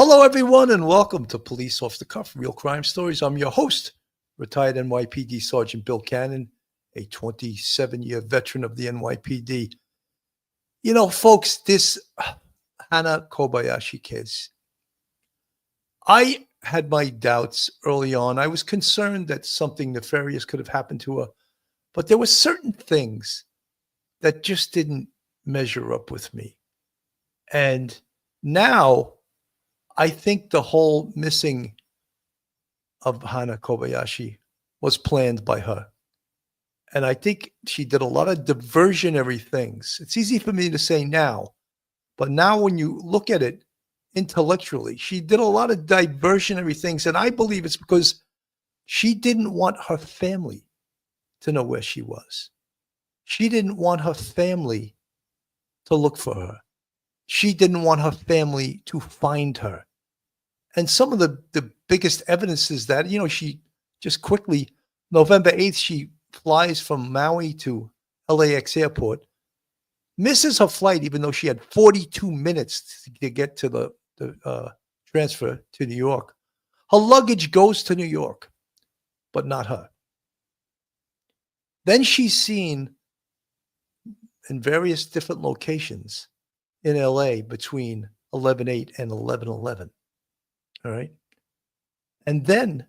Hello, everyone, and welcome to Police Off the Cuff, Real Crime Stories. I'm your host, retired NYPD Sergeant Bill Cannon, a 27-year veteran of the NYPD. You know, folks, this Hannah Kobayashi case, I had my doubts early on. I was concerned that something nefarious could have happened to her, but there were certain things that just didn't measure up with me. And now I think the whole missing of Hannah Kobayashi was planned by her. And I think she did a lot of diversionary things. It's easy for me to say now, but now when you look at it intellectually, she did a lot of diversionary things. And I believe it's because she didn't want her family to know where she was. She didn't want her family to look for her. She didn't want her family to find her. And some of the biggest evidence is that, she just quickly, November 8th, she flies from Maui to LAX airport, misses her flight, even though she had 42 minutes to get to the transfer to New York. Her luggage goes to New York, but not her. Then she's seen in various different locations in LA between 11/8 and 11/11. All right. And then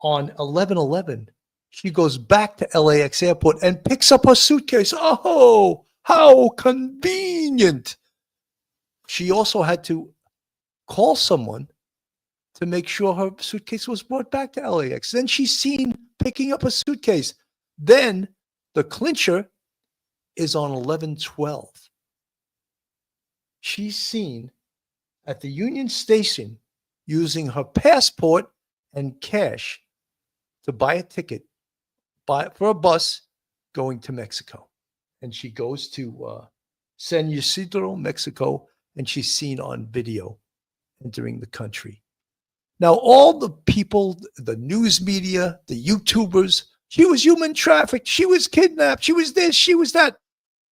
on 11/11, she goes back to LAX airport and picks up her suitcase. Oh, how convenient. She also had to call someone to make sure her suitcase was brought back to LAX. Then she's seen picking up a suitcase. Then the clincher is on 11/12. She's seen at the Union Station using her passport and cash to buy a ticket for a bus going to Mexico. And she goes to San Ysidro, Mexico, and she's seen on video entering the country. Now, all the people, the news media, the YouTubers, she was human trafficked, she was kidnapped, she was this, she was that,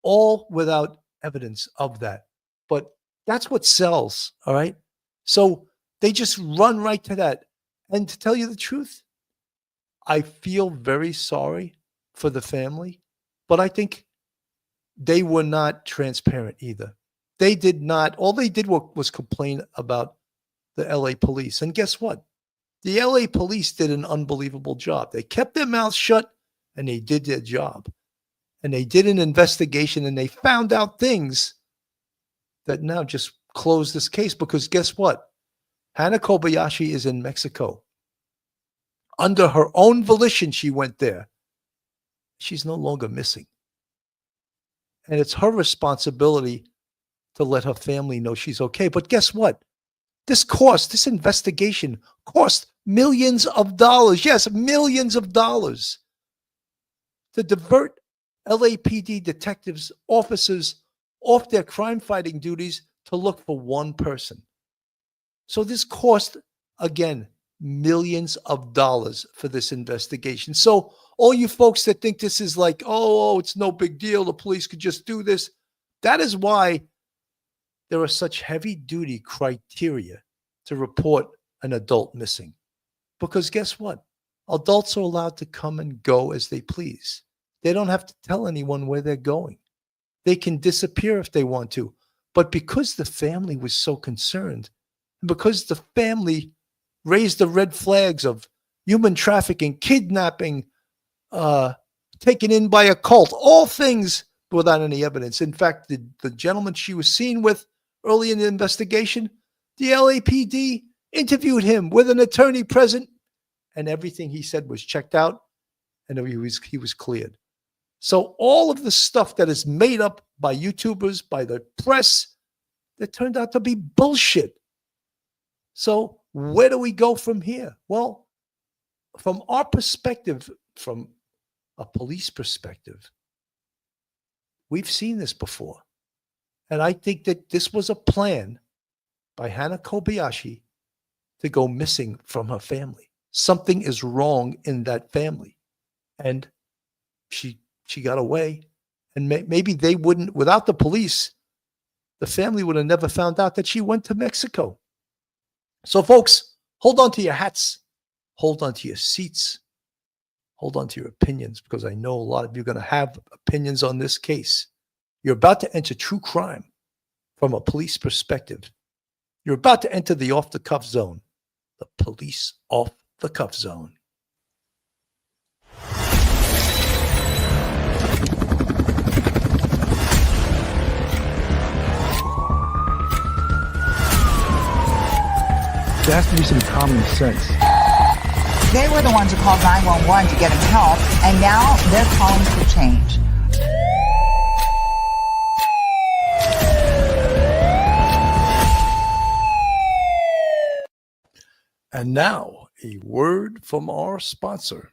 all without evidence of that. But that's what sells, all right? So they just run right to that. And to tell you the truth, I feel very sorry for the family, but I think they were not transparent either. They did not, all they did was complain about the LA police. And guess what? The LA police did an unbelievable job. They kept their mouths shut and they did their job. And they did an investigation and they found out things that now just close this case, because guess what? Hannah Kobayashi is in Mexico. Under her own volition, she went there. She's no longer missing. And it's her responsibility to let her family know she's okay. But guess what? This investigation cost millions of dollars. Yes, millions of dollars to divert LAPD detectives, officers off their crime-fighting duties to look for one person. So this cost, again, millions of dollars for this investigation. So all you folks that think this is like, oh, it's no big deal, the police could just do this, that is why there are such heavy-duty criteria to report an adult missing. Because guess what? Adults are allowed to come and go as they please. They don't have to tell anyone where they're going. They can disappear if they want to. But because the family was so concerned, because the family raised the red flags of human trafficking, kidnapping, taken in by a cult, all things without any evidence. In fact, the gentleman she was seen with early in the investigation, the LAPD interviewed him with an attorney present, and everything he said was checked out, and he was cleared. So all of the stuff that is made up by YouTubers, by the press, that turned out to be bullshit. So where do we go from here? Well, from our perspective, from a police perspective, we've seen this before. And I think that this was a plan by Hannah Kobayashi to go missing from her family. Something is wrong in that family. And she got away. And maybe they wouldn't, without the police, the family would have never found out that she went to Mexico. So, folks, hold on to your hats, hold on to your seats, hold on to your opinions, because I know a lot of you are going to have opinions on this case. You're about to enter true crime from a police perspective. You're about to enter the off-the-cuff zone, the police off-the-cuff zone. There has to be some common sense. They were the ones who called 911 to get him help, and now they're calling for change. And now, a word from our sponsor.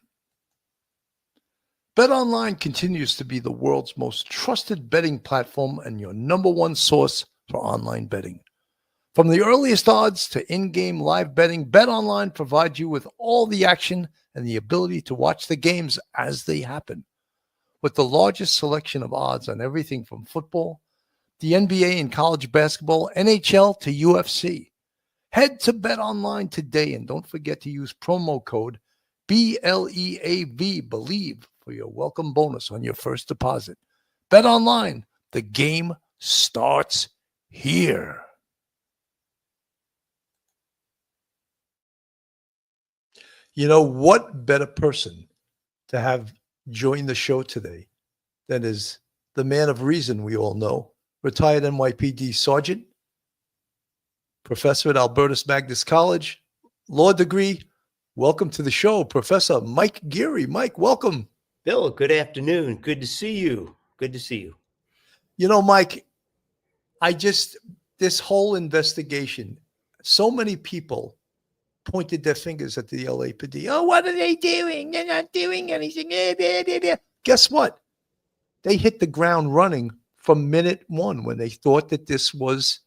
BetOnline continues to be the world's most trusted betting platform and your number one source for online betting. From the earliest odds to in-game live betting, BetOnline provides you with all the action and the ability to watch the games as they happen. With the largest selection of odds on everything from football, the NBA and college basketball, NHL to UFC. Head to BetOnline today and don't forget to use promo code BLEAV, BELIEVE, for your welcome bonus on your first deposit. BetOnline, the game starts here. You know, what better person to have join the show today than is the man of reason we all know, retired NYPD Sergeant, professor at Albertus Magnus College, law degree. Welcome to the show, Professor Mike Geary. Mike, welcome. Bill, good afternoon. Good to see you. Good to see you. You know, Mike, this whole investigation, so many people pointed their fingers at the LAPD. Oh, what are they doing? They're not doing anything. Guess what? They hit the ground running from minute one when they thought that this was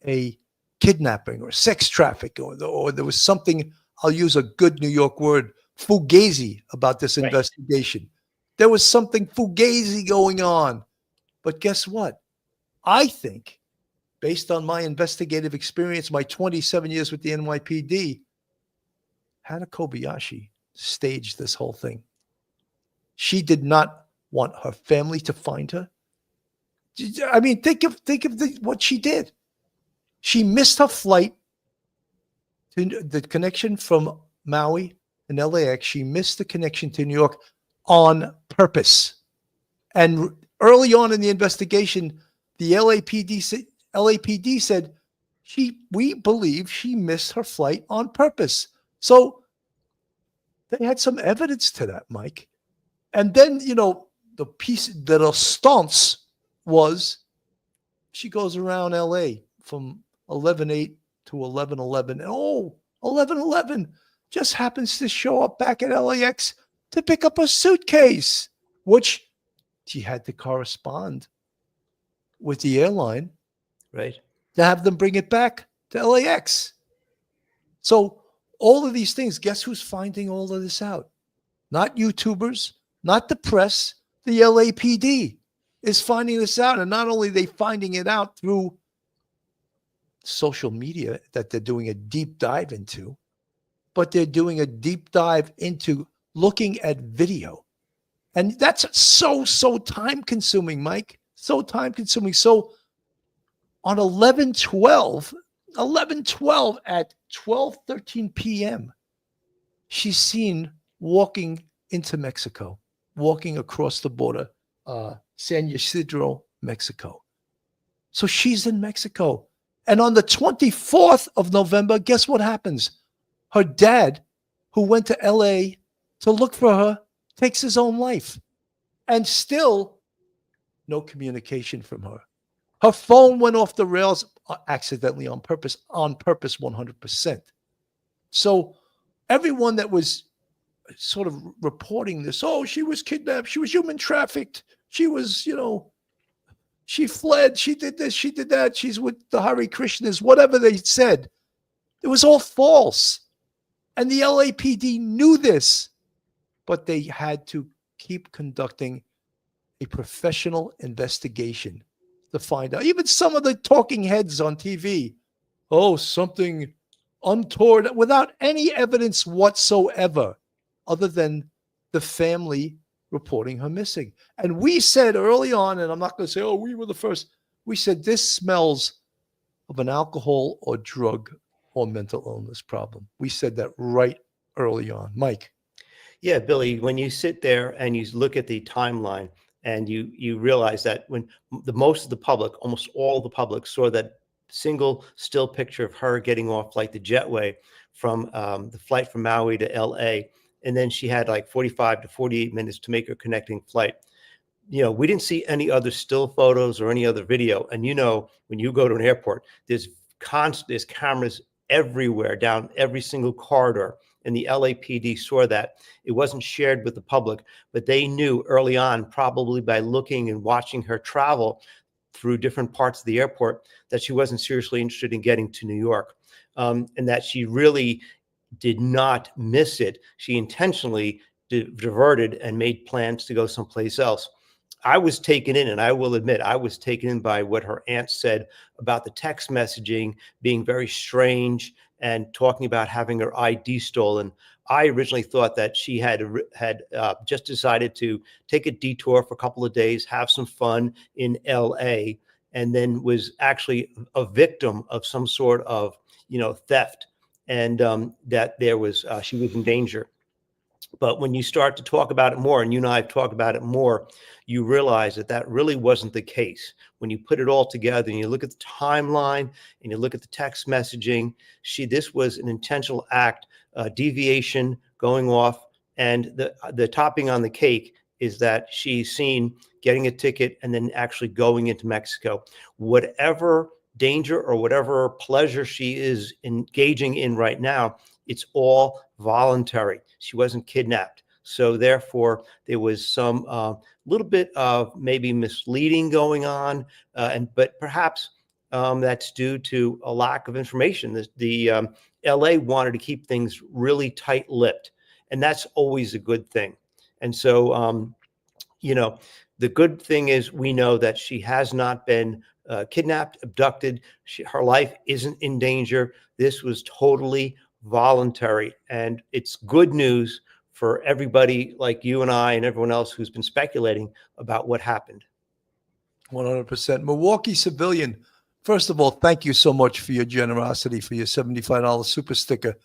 a kidnapping or sex trafficking, or there was something, I'll use a good New York word, fugazi about this investigation. There was something fugazi going on. But guess what? I think, based on my investigative experience, my 27 years with the NYPD, Hannah Kobayashi staged this whole thing. She did not want her family to find her. I mean, think of what she did. She missed her flight to the connection from Maui and LAX. She missed the connection to New York on purpose. And early on in the investigation, the LAPD said we believe she missed her flight on purpose. So they had some evidence to that, Mike. And then, you know, the piece that a stunts was she goes around LA from 11/8 to 11/11. And 11/11 just happens to show up back at LAX to pick up a suitcase, which she had to correspond with the airline, right, to have them bring it back to LAX. So all of these things, guess who's finding all of this out? Not YouTubers, not the press, the LAPD is finding this out. And not only are they finding it out through social media that they're doing a deep dive into, but they're doing a deep dive into looking at video. And that's so time consuming, Mike. So time consuming. So on 11/12 at 12:13 p.m., she's seen walking into Mexico, walking across the border, San Ysidro, Mexico. So she's in Mexico. And on the 24th of November, guess what happens? Her dad, who went to LA to look for her, takes his own life. And still, no communication from her. Her phone went off the rails accidentally, on purpose 100%. So everyone that was sort of reporting this, oh, she was kidnapped, she was human trafficked, she was, she fled, she did this, she did that, she's with the Hare Krishnas, whatever they said, it was all false. And the LAPD knew this, but they had to keep conducting a professional investigation to find out. Even some of the talking heads on TV, oh, something untoward, without any evidence whatsoever, other than the family reporting her missing. And we said early on, and I'm not going to say, oh, we were the first. We said this smells of an alcohol or drug or mental illness problem. We said that right early on. Mike. Yeah, Billy, when you sit there and you look at the timeline and you realize that when the most of the public, almost all the public, saw that single still picture of her getting off like the jetway from the flight from Maui to LA, and then she had like 45 to 48 minutes to make her connecting flight. We didn't see any other still photos or any other video. And when you go to an airport, there's cameras everywhere down every single corridor. And the LAPD saw that. It wasn't shared with the public, but they knew early on, probably by looking and watching her travel through different parts of the airport, that she wasn't seriously interested in getting to New York, and that she really did not miss it. She intentionally diverted and made plans to go someplace else. I was taken in, and I will admit, I was taken in by what her aunt said about the text messaging being very strange and talking about having her ID stolen. I originally thought that she had just decided to take a detour for a couple of days, have some fun in LA, and then was actually a victim of some sort of, theft, and that she was in danger. But when you start to talk about it more, and you and I have talked about it more, you realize that that really wasn't the case. When you put it all together and you look at the timeline and you look at the text messaging, this was an intentional act, deviation going off. And the topping on the cake is that she's seen getting a ticket and then actually going into Mexico. Whatever danger or whatever pleasure she is engaging in right now, it's all voluntary. She wasn't kidnapped. So therefore, there was some little bit of maybe misleading going on, but perhaps that's due to a lack of information. The LA wanted to keep things really tight-lipped, and that's always a good thing. And so, the good thing is we know that she has not been kidnapped, abducted. Her life isn't in danger. This was totally voluntary, and it's good news for everybody like you and I and everyone else who's been speculating about what happened. 100%. Milwaukee civilian. First of all, thank you so much for your generosity, for your $75 super sticker.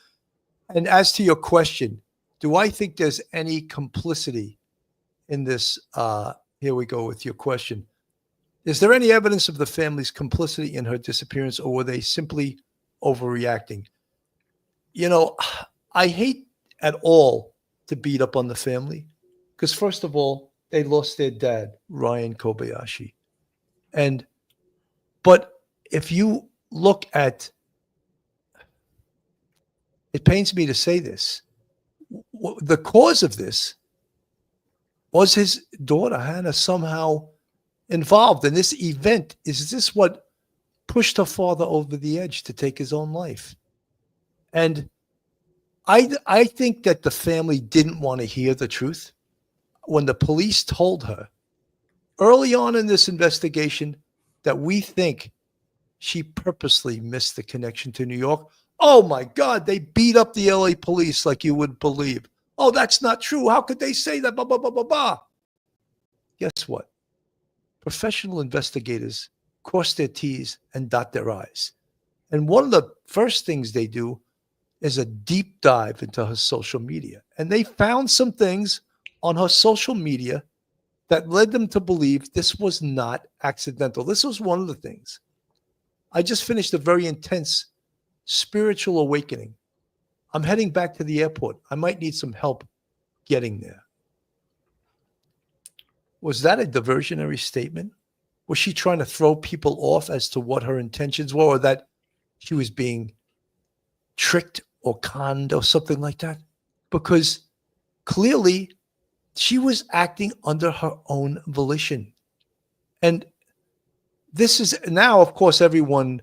And as to your question, do I think there's any complicity in this? Here we go with your question. Is there any evidence of the family's complicity in her disappearance, or were they simply overreacting? I hate at all to beat up on the family because, first of all, they lost their dad, Ryan Kobayashi. But if you look at, it pains me to say this, the cause of this was his daughter, Hannah, somehow involved in this event. Is this what pushed her father over the edge to take his own life? And I think that the family didn't want to hear the truth. When the police told her early on in this investigation that we think she purposely missed the connection to New York, oh my God, they beat up the LA police like you wouldn't believe. Oh, that's not true. How could they say that? Blah, blah, blah, blah, blah. Guess what? Professional investigators cross their T's and dot their I's. And one of the first things they do is a deep dive into her social media. And they found some things on her social media that led them to believe this was not accidental. This was one of the things. I just finished a very intense spiritual awakening. I'm heading back to the airport. I might need some help getting there. Was that a diversionary statement? Was she trying to throw people off as to what her intentions were, or that she was being tricked or conned or something like that? Because clearly she was acting under her own volition. And this is now, of course, everyone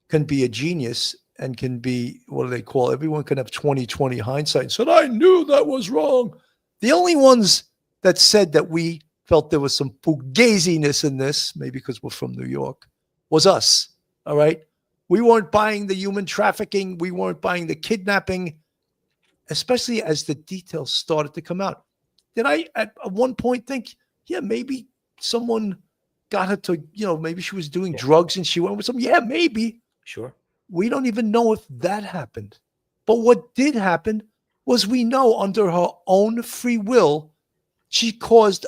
can be a genius and can be, what do they call it? Everyone can have 20/20 hindsight and said, I knew that was wrong. The only ones that said that we felt there was some fugaziness in this, maybe because we're from New York, was us. All right. We weren't buying the human trafficking. We weren't buying the kidnapping, especially as the details started to come out. Did I at one point think, yeah, maybe someone got her to, maybe she was doing drugs and she went with some? Yeah, maybe. Sure. We don't even know if that happened. But what did happen was we know under her own free will, she caused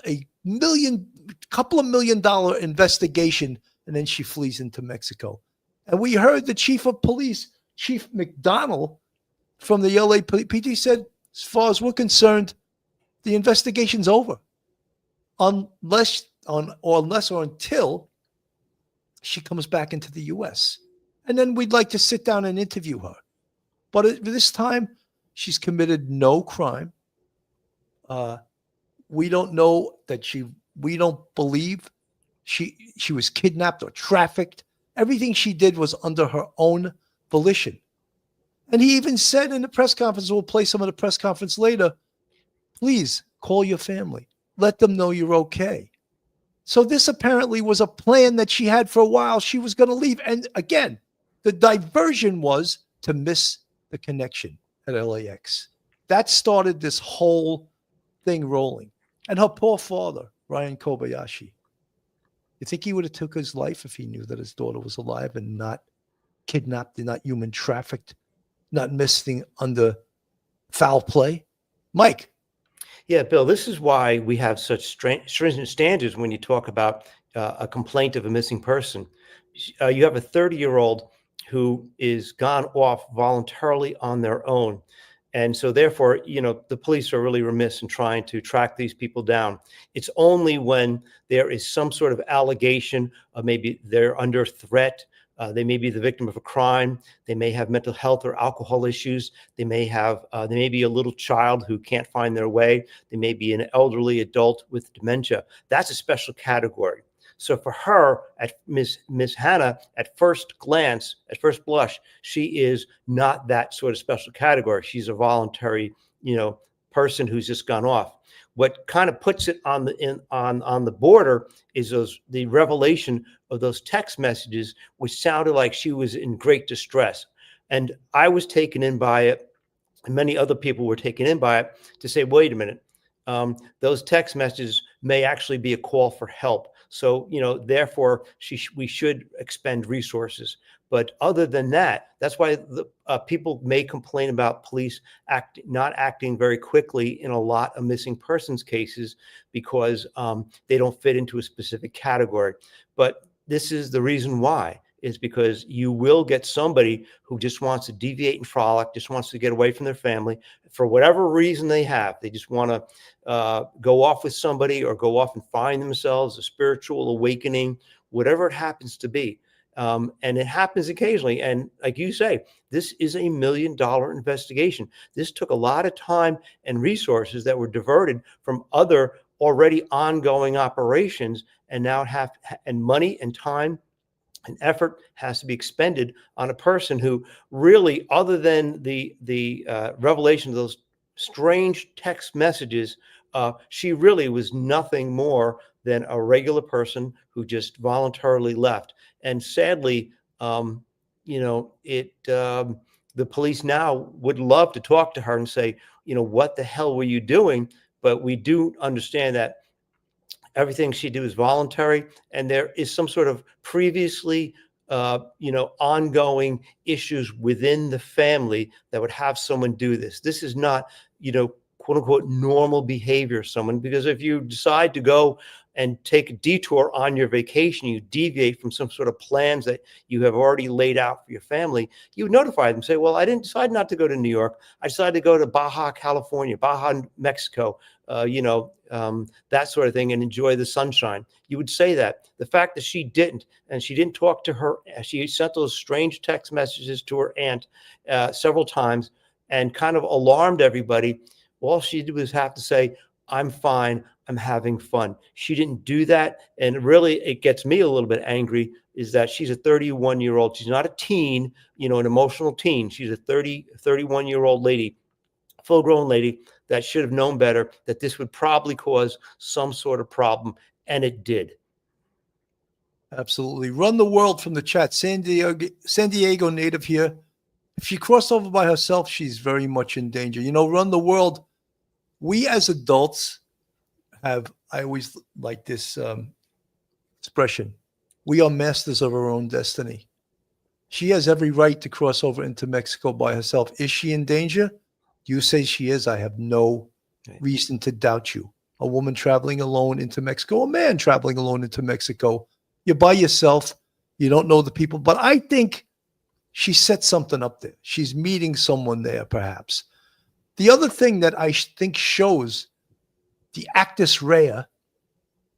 couple of $1 million investigation, and then she flees into Mexico. And we heard the chief of police, Chief McDonnell from the LAPD said, as far as we're concerned, the investigation's over. Unless or until she comes back into the US. And then we'd like to sit down and interview her. But at this time, she's committed no crime. We don't know that we don't believe she was kidnapped or trafficked. Everything she did was under her own volition. And he even said in the press conference, we'll play some of the press conference later, please call your family. Let them know you're okay. So this apparently was a plan that she had for a while. She was going to leave. And again, the diversion was to miss the connection at LAX. That started this whole thing rolling. And her poor father, Ryan Kobayashi, you think he would have took his life if he knew that his daughter was alive and not kidnapped and not human trafficked, not missing under foul play? Mike. Yeah, Bill, this is why we have such stringent standards when you talk about a complaint of a missing person. You have a 30-year-old who is gone off voluntarily on their own. And so therefore, the police are really remiss in trying to track these people down. It's only when there is some sort of allegation of maybe they're under threat, they may be the victim of a crime, they may have mental health or alcohol issues, they may be a little child who can't find their way, they may be an elderly adult with dementia. That's a special category. So for her, at Miss Hannah, at first glance, at first blush, she is not that sort of special category. She's a voluntary, person who's just gone off. What kind of puts it on the border is the revelation of those text messages, which sounded like she was in great distress. And I was taken in by it, and many other people were taken in by it to say, wait a minute, those text messages may actually be a call for help. So, therefore, we should expend resources. But other than that, that's why people may complain about police not acting very quickly in a lot of missing persons cases because they don't fit into a specific category. But this is the reason why, is because you will get somebody who just wants to deviate and frolic, just wants to get away from their family for whatever reason they have. They just want to go off with somebody or go off and find themselves a spiritual awakening, whatever it happens to be. And it happens occasionally. And like you say, this is $1 million investigation. This took a lot of time and resources that were diverted from other already ongoing operations, and now and money and time and effort has to be expended on a person who really, other than the revelation of those strange text messages, she really was nothing more than a regular person who just voluntarily left. And sadly, the police now would love to talk to her and say, what the hell were you doing? But we do understand that everything she did was voluntary, and there is some sort of previously, ongoing issues within the family that would have someone do this. This is not, quote unquote, normal behavior of someone, because if you decide to go and take a detour on your vacation, you deviate from some sort of plans that you have already laid out for your family, you notify them, say, well, I didn't decide not to go to New York. I decided to go to Baja, California, Baja, Mexico, that sort of thing, and enjoy the sunshine. You would say that. The fact that she didn't, and she didn't talk to her, she sent those strange text messages to her aunt several times and kind of alarmed everybody. All she did was have to say, I'm fine, I'm having fun. She didn't do that. And really, it gets me a little bit angry, is that she's a 31-year-old. She's not a teen, an emotional teen. She's a 31-year-old lady, full-grown lady, that should have known better, that this would probably cause some sort of problem, and it did. Absolutely. Run the world from the chat. San Diego native here. If she crossed over by herself, she's very much in danger. You know, run the world. We as adults have, I always like this expression, we are masters of our own destiny. She has every right to cross over into Mexico by herself. Is she in danger? You say she is. I have no reason to doubt you. A woman traveling alone into Mexico, a man traveling alone into Mexico. You're by yourself. You don't know the people. But I think she set something up there. She's meeting someone there, perhaps. The other thing that I think shows the actus rea,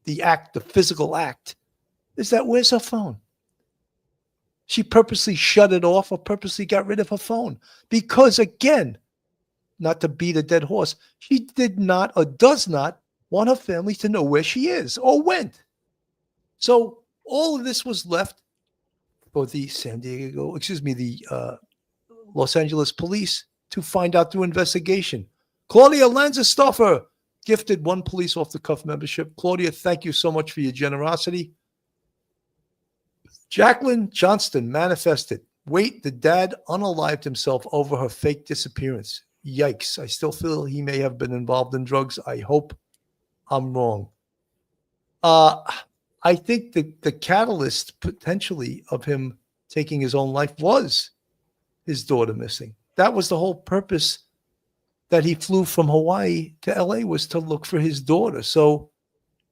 the physical act, is that where's her phone? She purposely shut it off or purposely got rid of her phone. Because again, not to beat a dead horse, she did not or does not want her family to know where she is or went. So all of this was left for the Los Angeles police to find out through investigation. Claudia Lanzestoffer gifted one police off-the-cuff membership. Claudia, thank you so much for your generosity. Jacqueline Johnston manifested. Wait, the dad unalived himself over her fake disappearance. Yikes. I still feel he may have been involved in drugs. I hope I'm wrong. I think the catalyst potentially of him taking his own life was his daughter missing. That was the whole purpose that he flew from Hawaii to LA, was to look for his daughter. So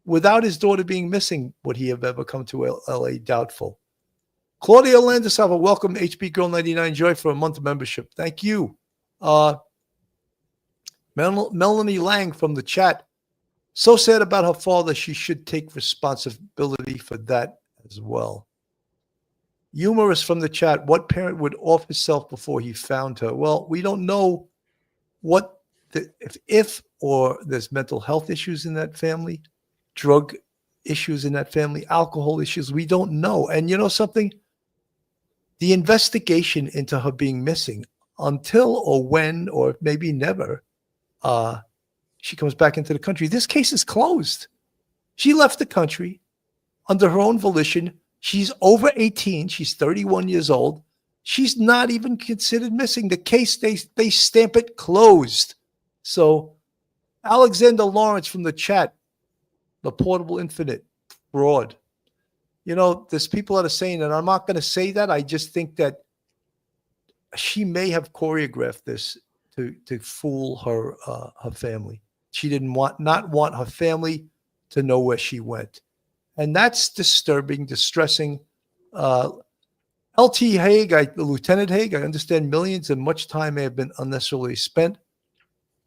without his daughter being missing, would he have ever come to LA? Doubtful. Claudia Landisava, welcome HB Girl 99 Joy for a month of membership. Thank you. Melanie Lang from the chat. So sad about her father. She should take responsibility for that as well. Humorous from the chat. What parent would off himself before he found her? Well, we don't know what if or there's mental health issues in that family, drug issues in that family, alcohol issues. We don't know. And you know something? The investigation into her being missing until or when or maybe never she comes back into the country, this case is closed. She left the country under her own volition. She's over 18. She's 31 years old. She's not even considered missing. The case, they stamp it closed. So Alexander Lawrence from the chat, the portable infinite, fraud. You know, there's people that are saying, and I'm not going to say that. I just think that she may have choreographed this to fool her family. She didn't not want her family to know where she went. And that's disturbing, distressing. LT Haig, Lieutenant Haig, I understand millions and much time may have been unnecessarily spent.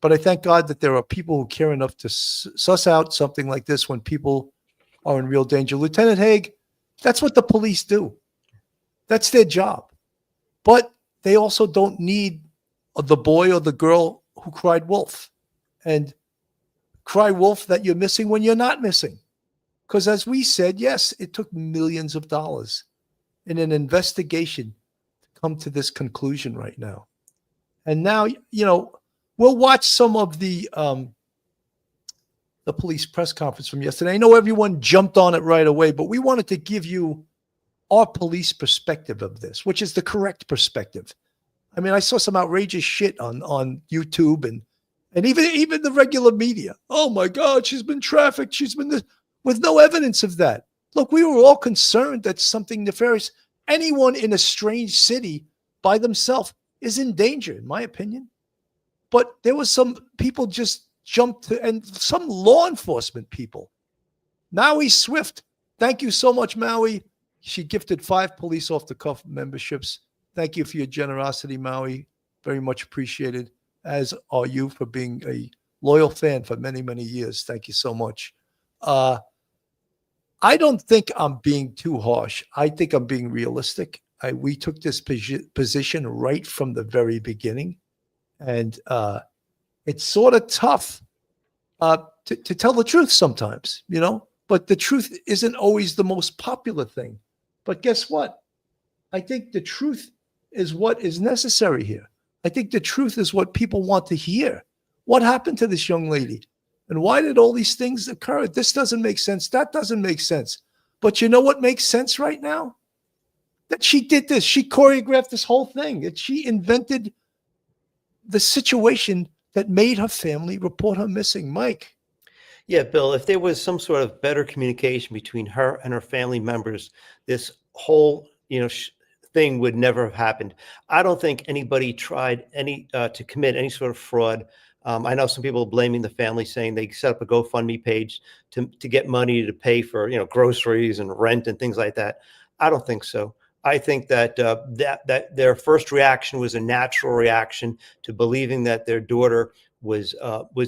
But I thank God that there are people who care enough to suss out something like this when people are in real danger. Lieutenant Haig, that's what the police do. That's their job. But they also don't need the boy or the girl who cried wolf. And cry wolf that you're missing when you're not missing. Because as we said, yes, it took millions of dollars in an investigation to come to this conclusion right now. And now, you know, we'll watch some of the police press conference from yesterday. I know everyone jumped on it right away, but we wanted to give you our police perspective of this, which is the correct perspective. I mean, I saw some outrageous shit on YouTube and even the regular media. Oh my God, she's been trafficked. She's been this, with no evidence of that. Look, we were all concerned that something nefarious. Anyone in a strange city by themselves is in danger, in my opinion. But there was some people just jumped to, and some law enforcement people. Maui Swift, thank you so much, Maui. She gifted 5 police off-the-cuff memberships. Thank you for your generosity, Maui. Very much appreciated, as are you for being a loyal fan for many, many years. Thank you so much. I don't think I'm being too harsh. I think I'm being realistic. We took this position right from the very beginning. And it's sort of tough to tell the truth sometimes, you know, but the truth isn't always the most popular thing. But guess what? I think the truth is what is necessary here. I think the truth is what people want to hear. What happened to this young lady? And why did all these things occur? This doesn't make sense. That doesn't make sense. But you know what makes sense right now? That she did this. She choreographed this whole thing. That she invented the situation that made her family report her missing. Mike. Yeah, Bill, if there was some sort of better communication between her and her family members, this whole, thing would never have happened. I don't think anybody tried to commit any sort of fraud. I know some people blaming the family, saying they set up a GoFundMe page to get money to pay for, groceries and rent and things like that. I don't think so. I think that that their first reaction was a natural reaction to believing that their daughter was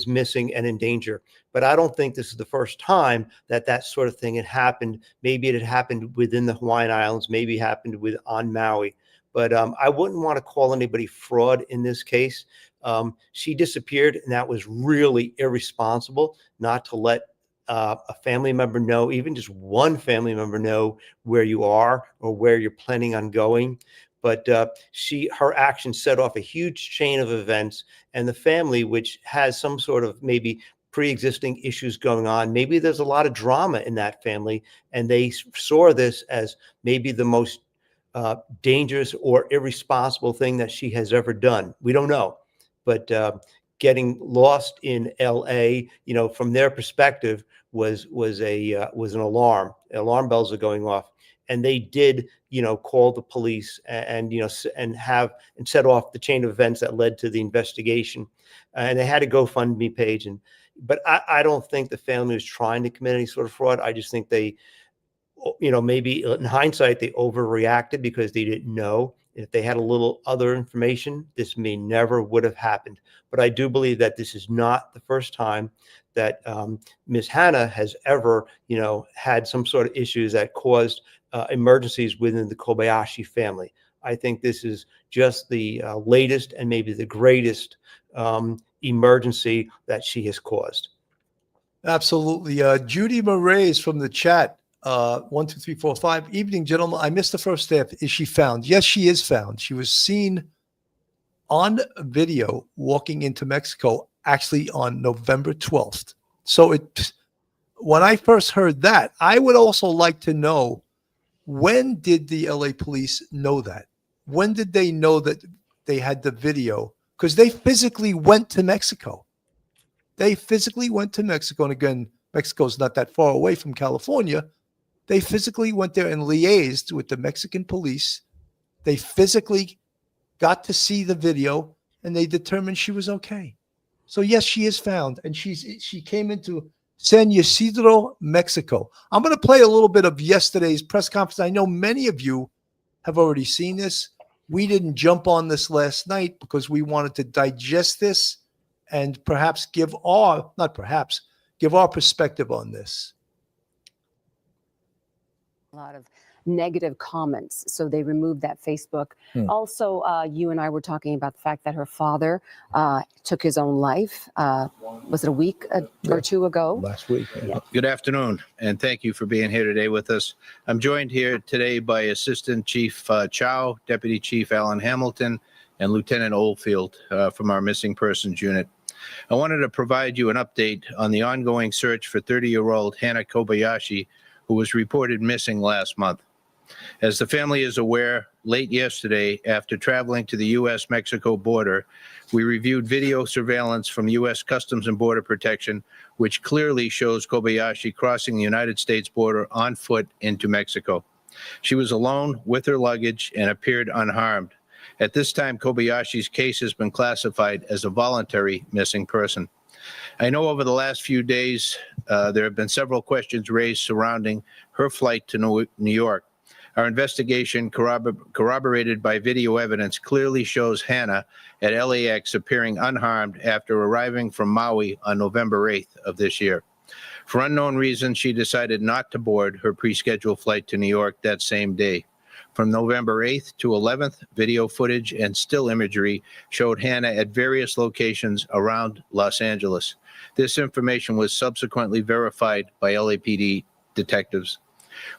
missing and in danger. But I don't think this is the first time that sort of thing had happened. Maybe it had happened within the Hawaiian Islands, maybe happened on Maui. But I wouldn't want to call anybody fraud in this case. She disappeared, and that was really irresponsible not to let a family member know, even just one family member know where you are or where you're planning on going. But her action set off a huge chain of events, and the family, which has some sort of maybe pre-existing issues going on, maybe there's a lot of drama in that family, and they saw this as maybe the most dangerous or irresponsible thing that she has ever done. We don't know, but getting lost in L.A., from their perspective, was an alarm. Alarm bells are going off, and they did, call the police and set off the chain of events that led to the investigation. And they had a GoFundMe page, but I don't think the family was trying to commit any sort of fraud. I just think they, maybe in hindsight, they overreacted because they didn't know. If they had a little other information, this may never would have happened. But I do believe that this is not the first time that Ms. Hannah has ever, had some sort of issues that caused emergencies within the Kobayashi family. I think this is just the latest and maybe the greatest emergency that she has caused. Absolutely. Judy Moraes from the chat. 1, 2, 3, 4, 5. Evening, gentlemen. I missed the first half. Is she found? Yes, she is found. She was seen on video walking into Mexico, actually on November 12th. So when I first heard that, I would also like to know, when did the LA police know that? When did they know that they had the video? Because they physically went to Mexico. They physically went to Mexico. And again, Mexico's not that far away from California. They physically went there and liaised with the Mexican police. They physically got to see the video, and they determined she was okay. So yes, she is found, and she came into San Ysidro, Mexico. I'm going to play a little bit of yesterday's press conference. I know many of you have already seen this. We didn't jump on this last night because we wanted to digest this and perhaps give our perspective on this. A lot of negative comments, so they removed that Facebook. Also, you and I were talking about the fact that her father took his own life. Was it a week or two ago? Last week. Yeah. Good afternoon, and thank you for being here today with us. I'm joined here today by Assistant Chief Chow, Deputy Chief Alan Hamilton, and Lieutenant Oldfield from our Missing Persons Unit. I wanted to provide you an update on the ongoing search for 30-year-old Hannah Kobayashi, who was reported missing last month. As the family is aware, late yesterday, after traveling to the U.S.-Mexico border, we reviewed video surveillance from U.S. Customs and Border Protection, which clearly shows Kobayashi crossing the United States border on foot into Mexico. She was alone with her luggage and appeared unharmed. At this time, Kobayashi's case has been classified as a voluntary missing person. I know over the last few days, there have been several questions raised surrounding her flight to New York. Our investigation, corroborated by video evidence, clearly shows Hannah at LAX appearing unharmed after arriving from Maui on November 8th of this year. For unknown reasons, she decided not to board her pre-scheduled flight to New York that same day. From November 8th to 11th, video footage and still imagery showed Hannah at various locations around Los Angeles. This information was subsequently verified by LAPD detectives.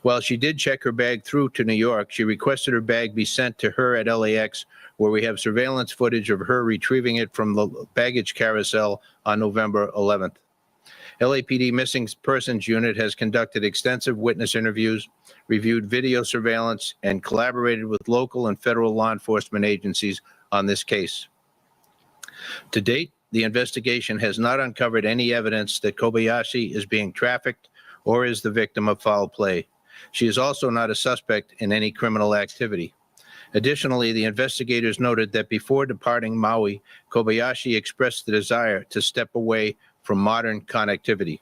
While she did check her bag through to New York, she requested her bag be sent to her at LAX, where we have surveillance footage of her retrieving it from the baggage carousel on November 11th. LAPD Missing Persons Unit has conducted extensive witness interviews, reviewed video surveillance, and collaborated with local and federal law enforcement agencies on this case. To date, the investigation has not uncovered any evidence that Kobayashi is being trafficked or is the victim of foul play. She is also not a suspect in any criminal activity. Additionally, the investigators noted that before departing Maui, Kobayashi expressed the desire to step away from modern connectivity.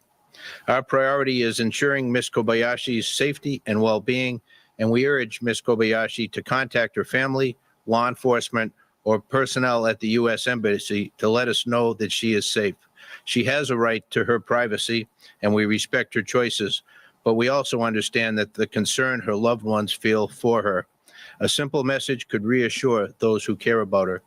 Our priority is ensuring Ms. Kobayashi's safety and well-being, and we urge Ms. Kobayashi to contact her family, law enforcement, or personnel at the U.S. Embassy to let us know that she is safe. She has a right to her privacy, and we respect her choices, but we also understand that the concern her loved ones feel for her. A simple message could reassure those who care about her.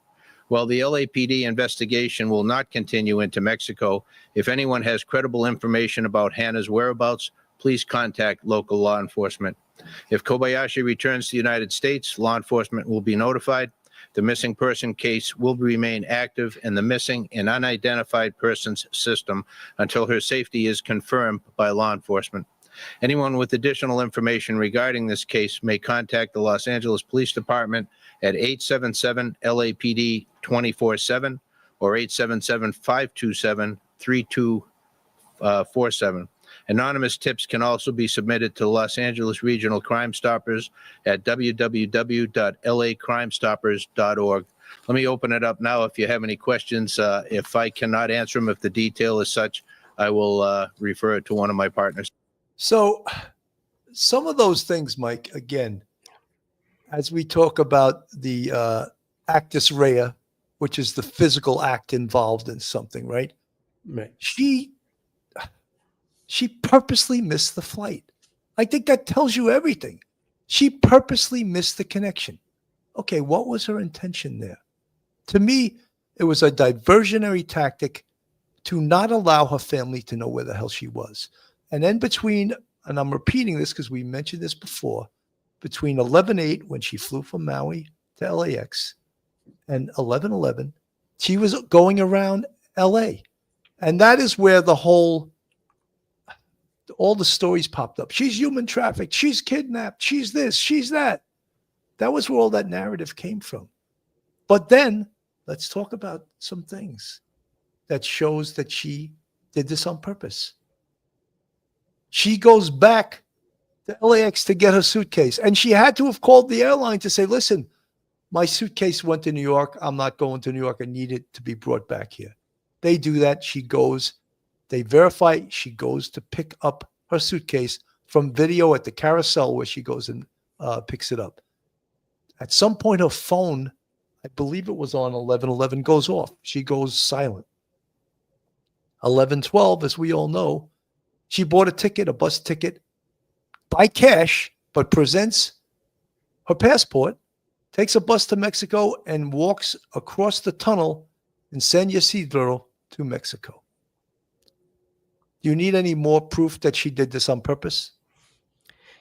While the LAPD investigation will not continue into Mexico, if anyone has credible information about Hannah's whereabouts, please contact local law enforcement. If Kobayashi returns to the United States, law enforcement will be notified. The missing person case will remain active in the missing and unidentified persons system until her safety is confirmed by law enforcement. Anyone with additional information regarding this case may contact the Los Angeles Police Department at 877-LAPD-24-7 or 877-527-3247. Anonymous tips can also be submitted to Los Angeles Regional Crime Stoppers at www.lacrimestoppers.org. Let me open it up now if you have any questions. If I cannot answer them, if the detail is such, I will refer it to one of my partners. So some of those things, Mike, again, as we talk about the actus rea, which is the physical act involved in something, right? Right. She purposely missed the flight. I think that tells you everything. She purposely missed the connection. Okay, what was her intention there? To me, it was a diversionary tactic to not allow her family to know where the hell she was. And then between, and I'm repeating this because we mentioned this before, between 11/8, when she flew from Maui to LAX, and 11/11, she was going around LA. And that is where all the stories popped up. She's human trafficked. She's kidnapped. She's this. She's that. That was where all that narrative came from. But then let's talk about some things that shows that she did this on purpose. She goes back to LAX to get her suitcase. And she had to have called the airline to say, listen, my suitcase went to New York. I'm not going to New York. I need it to be brought back here. They do that. She goes. They verify she goes to pick up her suitcase from video at the carousel where she goes and picks it up. At some point, her phone, I believe it was on 11/11, goes off. She goes silent. 11/12, as we all know, she bought a bus ticket, by cash, but presents her passport, takes a bus to Mexico, and walks across the tunnel in San Ysidro to Mexico. Do you need any more proof that she did this on purpose?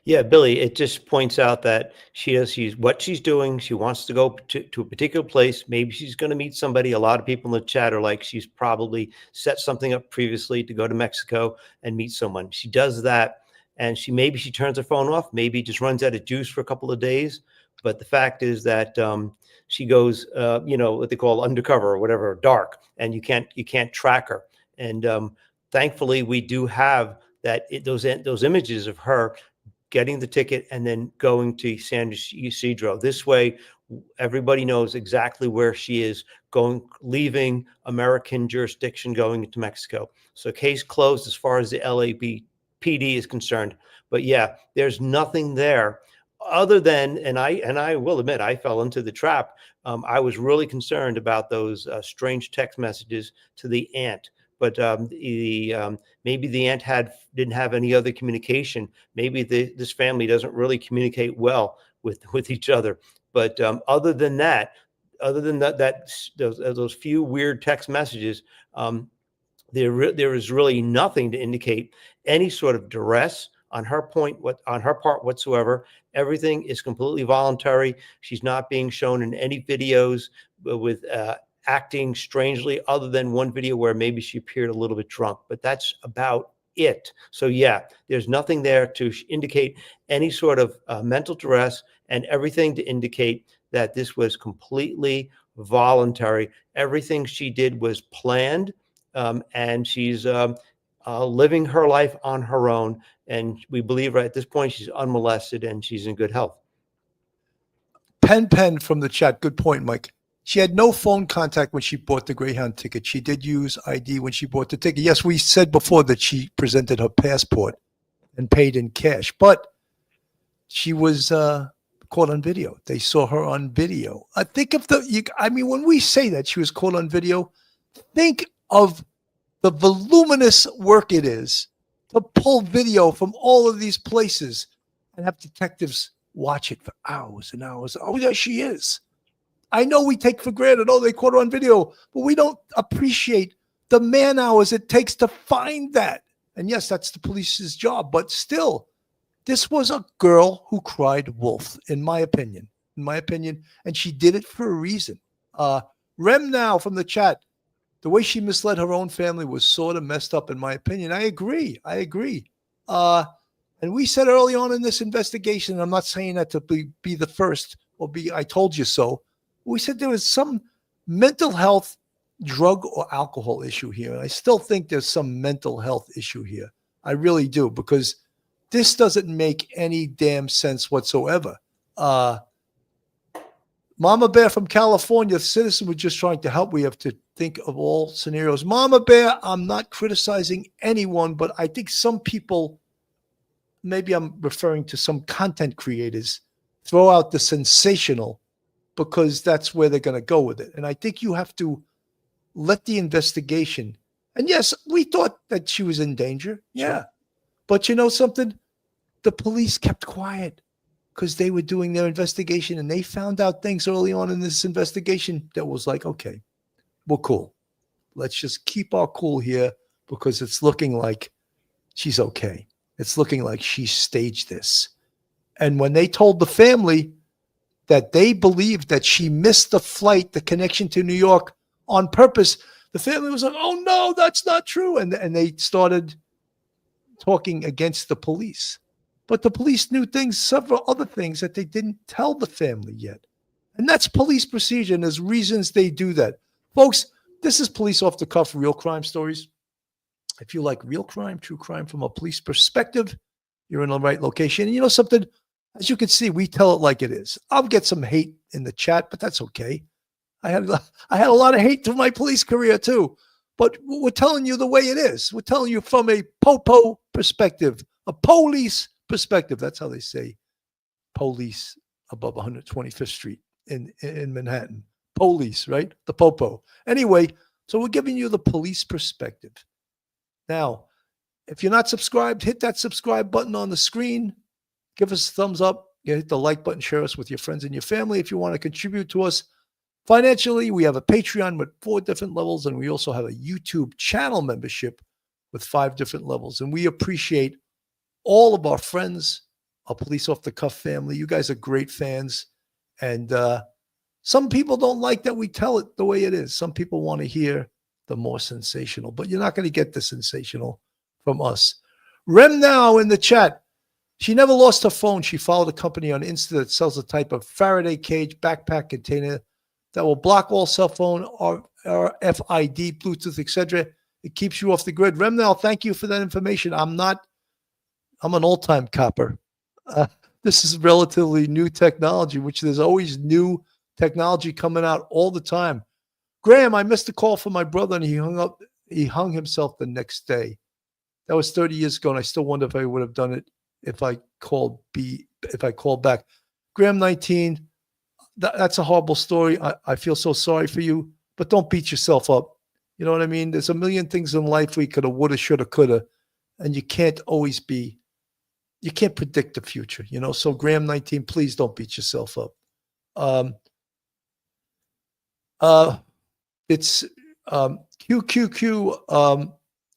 Yeah, Billy, it just points out that she's what she's doing. She wants to go to a particular place. Maybe she's going to meet somebody. A lot of people in the chat are like, she's probably set something up previously to go to Mexico and meet someone. She does that, and maybe she turns her phone off, maybe just runs out of juice for a couple of days. But the fact is that she goes, what they call undercover or whatever, dark, and you can't track her. And thankfully, we do have those images of her getting the ticket and then going to San Ysidro. This way, everybody knows exactly where she is leaving American jurisdiction, going into Mexico. So case closed as far as the LAPD is concerned. But yeah, there's nothing there other than, and I will admit, I fell into the trap. I was really concerned about those strange text messages to the aunt. But maybe the aunt didn't have any other communication. Maybe this family doesn't really communicate well with each other. But other than that, those few weird text messages, there is really nothing to indicate any sort of duress on her part whatsoever. Everything is completely voluntary. She's not being shown in any videos with acting strangely, other than one video where maybe she appeared a little bit drunk, but that's about it. So yeah, there's nothing there to indicate any sort of mental duress, and everything to indicate that this was completely voluntary. Everything she did was planned, and she's living her life on her own. And we believe right at this point she's unmolested and she's in good health. Pen from the chat. Good point, Mike. She had no phone contact when she bought the Greyhound ticket. She did use ID when she bought the ticket. Yes, we said before that she presented her passport and paid in cash, but she was caught on video. They saw her on video. I think of when we say that she was caught on video, think of the voluminous work it is to pull video from all of these places and have detectives watch it for hours and hours. Oh, yeah, she is. I know we take for granted, oh, they caught her on video, but we don't appreciate the man hours it takes to find that. And yes, that's the police's job, but still, this was a girl who cried wolf, in my opinion, and she did it for a reason. Rem now from the chat, the way she misled her own family was sort of messed up, in my opinion. I agree. And we said early on in this investigation, and I'm not saying that to be the first or be I told you so. We said there was some mental health, drug or alcohol issue here. And I still think there's some mental health issue here. I really do, because this doesn't make any damn sense whatsoever. Mama Bear from California, citizen was just trying to help. We have to think of all scenarios. Mama Bear, I'm not criticizing anyone, but I think some people, maybe I'm referring to some content creators, throw out the sensational because that's where they're going to go with it. And I think you have to let the investigation. And yes, we thought that she was in danger. Yeah. Sure. But you know something? The police kept quiet because they were doing their investigation, and they found out things early on in this investigation that was like, okay, we're cool. Let's just keep our cool here because it's looking like she's okay. It's looking like she staged this. And when they told the family that they believed that she missed the flight, the connection to New York on purpose, the family was like, oh no, that's not true. And they started talking against the police. But the police knew several other things that they didn't tell the family yet. And that's police procedure, and there's reasons they do that. Folks, this is Police Off the Cuff, real crime stories. If you like real crime, true crime from a police perspective, you're in the right location. And you know something? As you can see, we tell it like it is. I'll get some hate in the chat, but that's okay. I had a lot of hate through my police career too. But we're telling you the way it is. We're telling you from a popo perspective, a police perspective. That's how they say police above 125th Street in Manhattan. Police, right? The popo. Anyway, so we're giving you the police perspective. Now, if you're not subscribed, hit that subscribe button on the screen. Give us a thumbs up. Hit the like button. Share us with your friends and your family. If you want to contribute to us financially, we have a Patreon with 4 different levels, and we also have a YouTube channel membership with 5 different levels. And we appreciate all of our friends, our Police Off the Cuff family. You guys are great fans. And some people don't like that we tell it the way it is. Some people want to hear the more sensational, but you're not going to get the sensational from us. Rem now in the chat. She never lost her phone. She followed a company on Insta that sells a type of Faraday cage backpack container that will block all cell phone or RFID, Bluetooth, etc. It keeps you off the grid. Remnell, thank you for that information. I'm an old-time copper. This is relatively new technology, which there's always new technology coming out all the time. Graham, I missed a call from my brother, and he hung himself the next day. That was 30 years ago, and I still wonder if I would have done it if I called back. Graham 19, that's a horrible story. I feel so sorry for you, but don't beat yourself up. You know what I mean? There's a million things in life we could have, woulda, shoulda, coulda, and you can't predict the future, you know? So Graham 19, please don't beat yourself up. It's QQQ.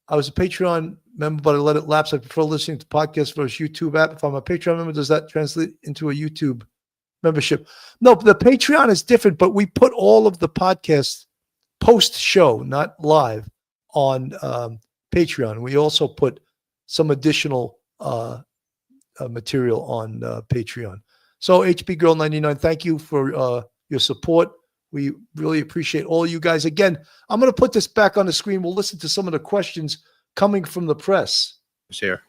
I was a Patreon member, but I let it lapse. I prefer listening to podcasts versus YouTube app. If I'm a Patreon member, does that translate into a YouTube membership? No, the Patreon is different, but we put all of the podcasts post show, not live, on Patreon. We also put some additional material on Patreon. So HB Girl 99, thank you for your support. We really appreciate all you guys. Again, I'm going to put this back on the screen. We'll listen to some of the questions coming from the press. It's here.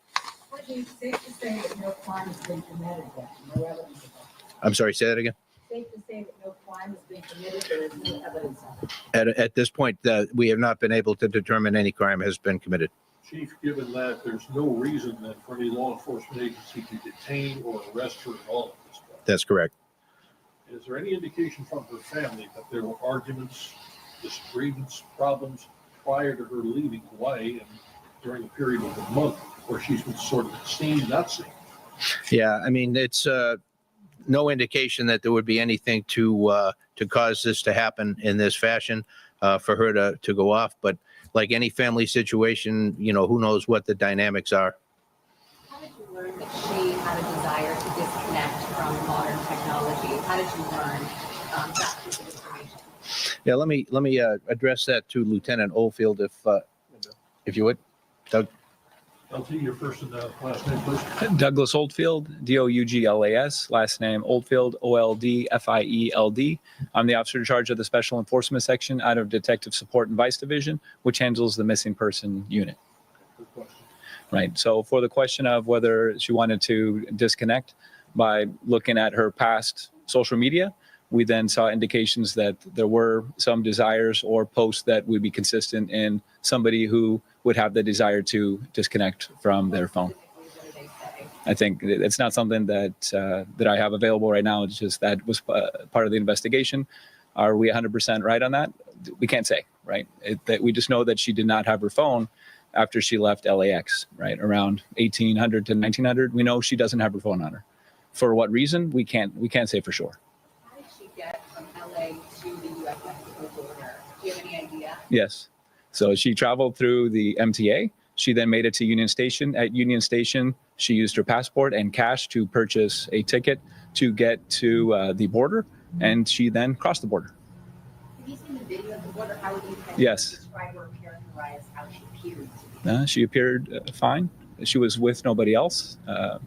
Would it be safe to say that no crime has been committed yet? No evidence of that? I'm sorry, say that again. Safe to say that no crime has been committed, there is no evidence of it. At this point, we have not been able to determine any crime has been committed. Chief, given that there's no reason then for any law enforcement agency to detain or arrest her at all at this point. That's correct. Is there any indication from her family that there were arguments, disagreements, problems prior to her leaving Hawaii and during a period of a month where she's been sort of seen, not seen? Yeah, I mean, it's no indication that there would be anything to cause this to happen in this fashion, for her to go off. But like any family situation, you know, who knows what the dynamics are. How did you learn that she had a desire to disconnect from modern technology? How did you learn that piece of information? Yeah, let me address that to Lieutenant Oldfield, if you would, Doug. LT, your first and last name, please. Douglas Oldfield, Douglas, last name Oldfield, Oldfield. I'm the officer in charge of the Special Enforcement Section out of Detective Support and Vice Division, which handles the missing person unit. Good question. Right. So for the question of whether she wanted to disconnect, by looking at her past social media, we then saw indications that there were some desires or posts that would be consistent in somebody who would have the desire to disconnect from their phone. I think it's not something that I have available right now. It's just that was part of the investigation. Are we 100% right on that? We can't say, right? That we just know that she did not have her phone after she left LAX, right? Around 1800 to 1900. We know she doesn't have her phone on her. For what reason? We can't say for sure. How did she get from LA to the U.S. Mexico border? Do you have any idea? Yes. So she traveled through the MTA. She then made it to Union Station. At Union Station, she used her passport and cash to purchase a ticket to get to the border, and she then crossed the border. Have you seen the video of the border? How would you Yes. describe or characterize how she appeared to be? She appeared fine. She was with nobody else. I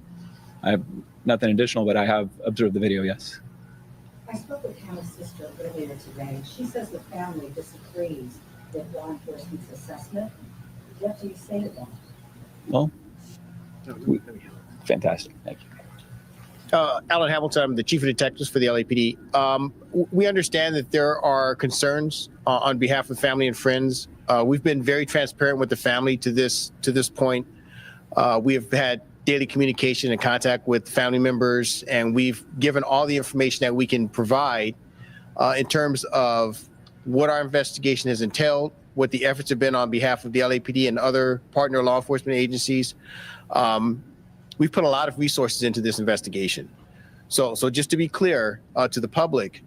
have nothing additional, but I have observed the video, yes. I spoke with Hannah's sister earlier today. She says the family disagrees with law enforcement's assessment. What do you say to them? Well, fantastic. Thank you. Alan Hamilton, I'm the chief of detectives for the LAPD. We understand that there are concerns on behalf of family and friends. We've been very transparent with the family to this point. We have had daily communication and contact with family members, and we've given all the information that we can provide in terms of what our investigation has entailed, what the efforts have been on behalf of the LAPD and other partner law enforcement agencies. We've put a lot of resources into this investigation. So just to be clear to the public,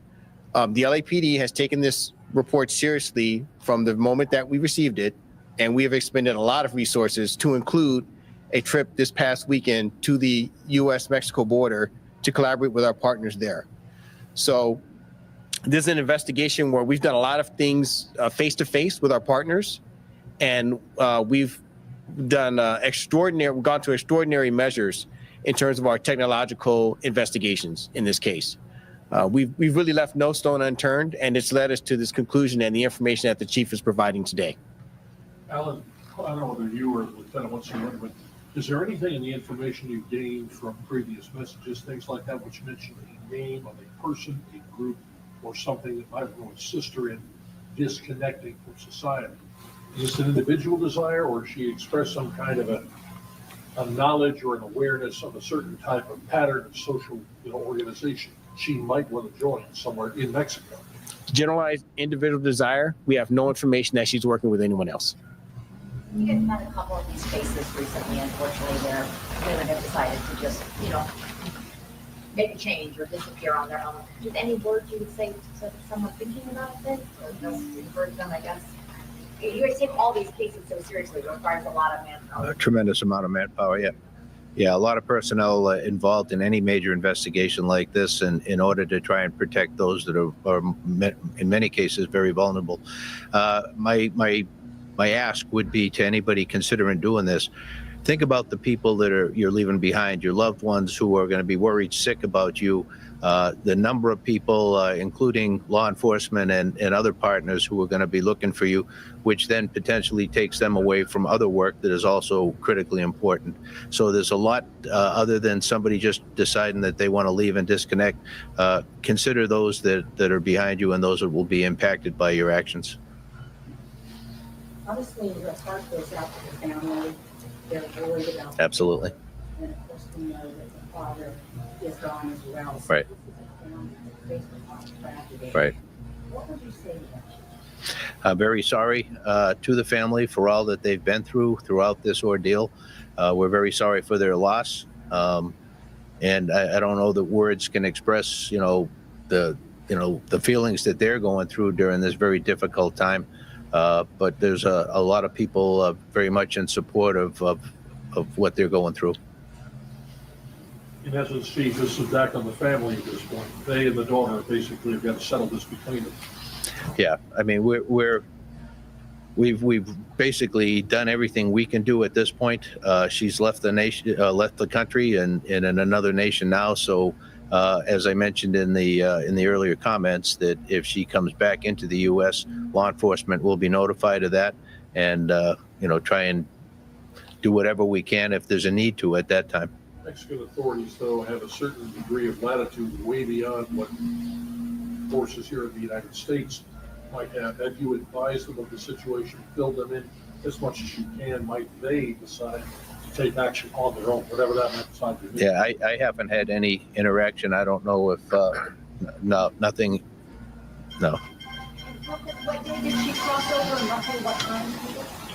the LAPD has taken this report seriously from the moment that we received it, and we have expended a lot of resources to include a trip this past weekend to the U.S.-Mexico border to collaborate with our partners there. So this is an investigation where we've done a lot of things face-to-face with our partners, and we've done gone to extraordinary measures in terms of our technological investigations in this case. We've really left no stone unturned, and it's led us to this conclusion and the information that the chief is providing today. Alan, I don't know whether you or Lieutenant wants to remember, but is there anything in the information you gained from previous messages, things like that, which mention a name of a person, a group, or something that might go assist her in disconnecting from society? Is this an individual desire, or does she express some kind of a knowledge or an awareness of a certain type of pattern of social organization she might want to join somewhere in Mexico? Generalized individual desire, we have no information that she's working with anyone else. You guys had a couple of these cases recently, unfortunately, where women have decided to just, make a change or disappear on their own. Just any words you would say to someone thinking about this, or just encourage them, I guess? You guys take all these cases so seriously. It requires a lot of manpower. A tremendous amount of manpower, yeah. Yeah, a lot of personnel involved in any major investigation like this, and in order to try and protect those that are in many cases very vulnerable. My ask would be to anybody considering doing this: think about the people that you're leaving behind, your loved ones who are going to be worried sick about you. The number of people, including law enforcement and other partners who are going to be looking for you, which then potentially takes them away from other work that is also critically important. So there's a lot other than somebody just deciding that they want to leave and disconnect. Consider those that are behind you and those that will be impacted by your actions. Obviously, your heart goes out to the family. They're worried about. Absolutely. And of course, we know that the father is gone as well. So Right. this is a family tragedy. Right. What would you say to them? I'm very sorry to the family for all that they've been through throughout this ordeal. We're very sorry for their loss. And I don't know that words can express, the feelings that they're going through during this very difficult time. But there's a lot of people very much in support of what they're going through. In essence, Chief, this is back on the family at this point. They and the daughter basically have got to settle this between them. Yeah, I mean, we've basically done everything we can do at this point. She's left the nation, left the country, and in another nation now. So, as I mentioned in the earlier comments, that if she comes back into the U.S., law enforcement will be notified of that, and try and do whatever we can if there's a need to at that time. Mexican authorities, though, have a certain degree of latitude way beyond what forces here in the United States might have. Have you advised them of the situation, fill them in as much as you can? Might they decide to take action on their own, whatever that might decide to do? Yeah, I haven't had any interaction. I don't know if nothing. No. What day did she cross over and roughly what time?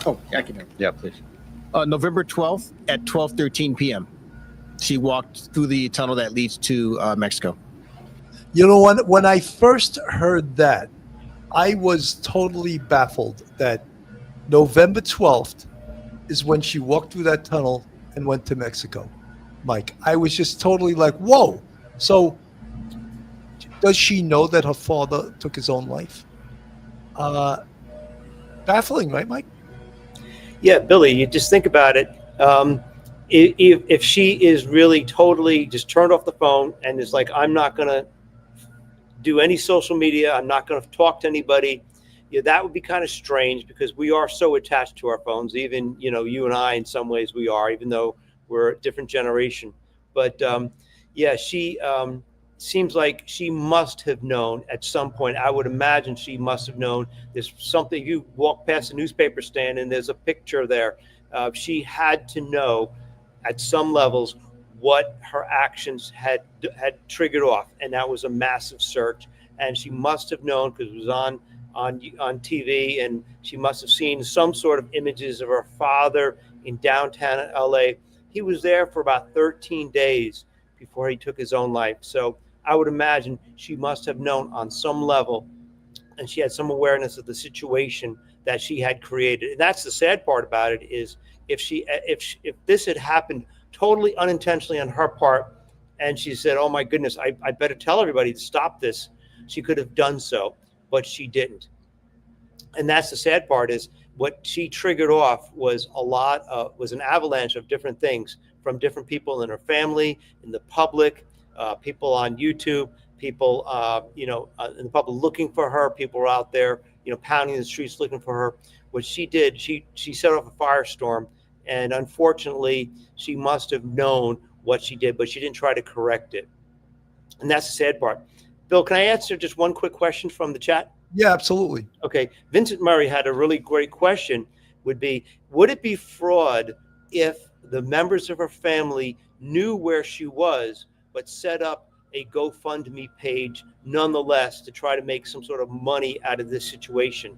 Oh, I can. Yeah, please. November 12th at 12:13 p.m. She walked through the tunnel that leads to Mexico. You know, when I first heard that, I was totally baffled that November 12th is when she walked through that tunnel and went to Mexico. Mike, I was just totally like, whoa. So does she know that her father took his own life? Baffling, right, Mike? Yeah, Billy, you just think about it. If she is really totally just turned off the phone and is like, I'm not going to do any social media, I'm not going to talk to anybody, that would be kind of strange, because we are so attached to our phones. Even, you and I, in some ways we are, even though we're a different generation. But she seems like she must have known at some point. I would imagine she must have known there's something. You walk past a newspaper stand and there's a picture there. She had to know at some levels what her actions had triggered off, and that was a massive search. And she must have known, because it was on TV, and she must have seen some sort of images of her father in downtown LA. He was there for about 13 days before he took his own life. So I would imagine she must have known on some level, and she had some awareness of the situation that she had created. And that's the sad part about it, is if this had happened totally unintentionally on her part, and she said, oh my goodness, I better tell everybody to stop this, she could have done so, but she didn't. And that's the sad part, is what she triggered off was was an avalanche of different things from different people in her family, in the public, people on YouTube, people, in the public looking for her. People were out there, pounding the streets looking for her. What she did, she set off a firestorm, and unfortunately, she must have known what she did, but she didn't try to correct it. And that's the sad part. Bill, can I answer just one quick question from the chat? Yeah, absolutely. Okay. Vincent Murray had a really great question, would it be fraud if the members of her family knew where she was, but set up a GoFundMe page nonetheless to try to make some sort of money out of this situation?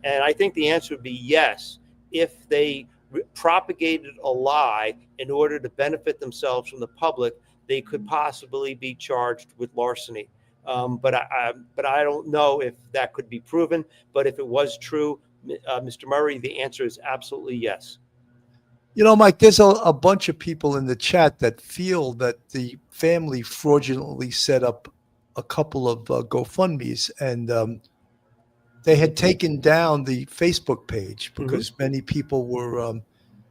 And I think the answer would be yes. If they propagated a lie in order to benefit themselves from the public, they could possibly be charged with larceny. But I don't know if that could be proven. But if it was true, Mr. Murray, the answer is absolutely yes. Mike, there's a bunch of people in the chat that feel that the family fraudulently set up a couple of GoFundMe's, and they had taken down the Facebook page because many people were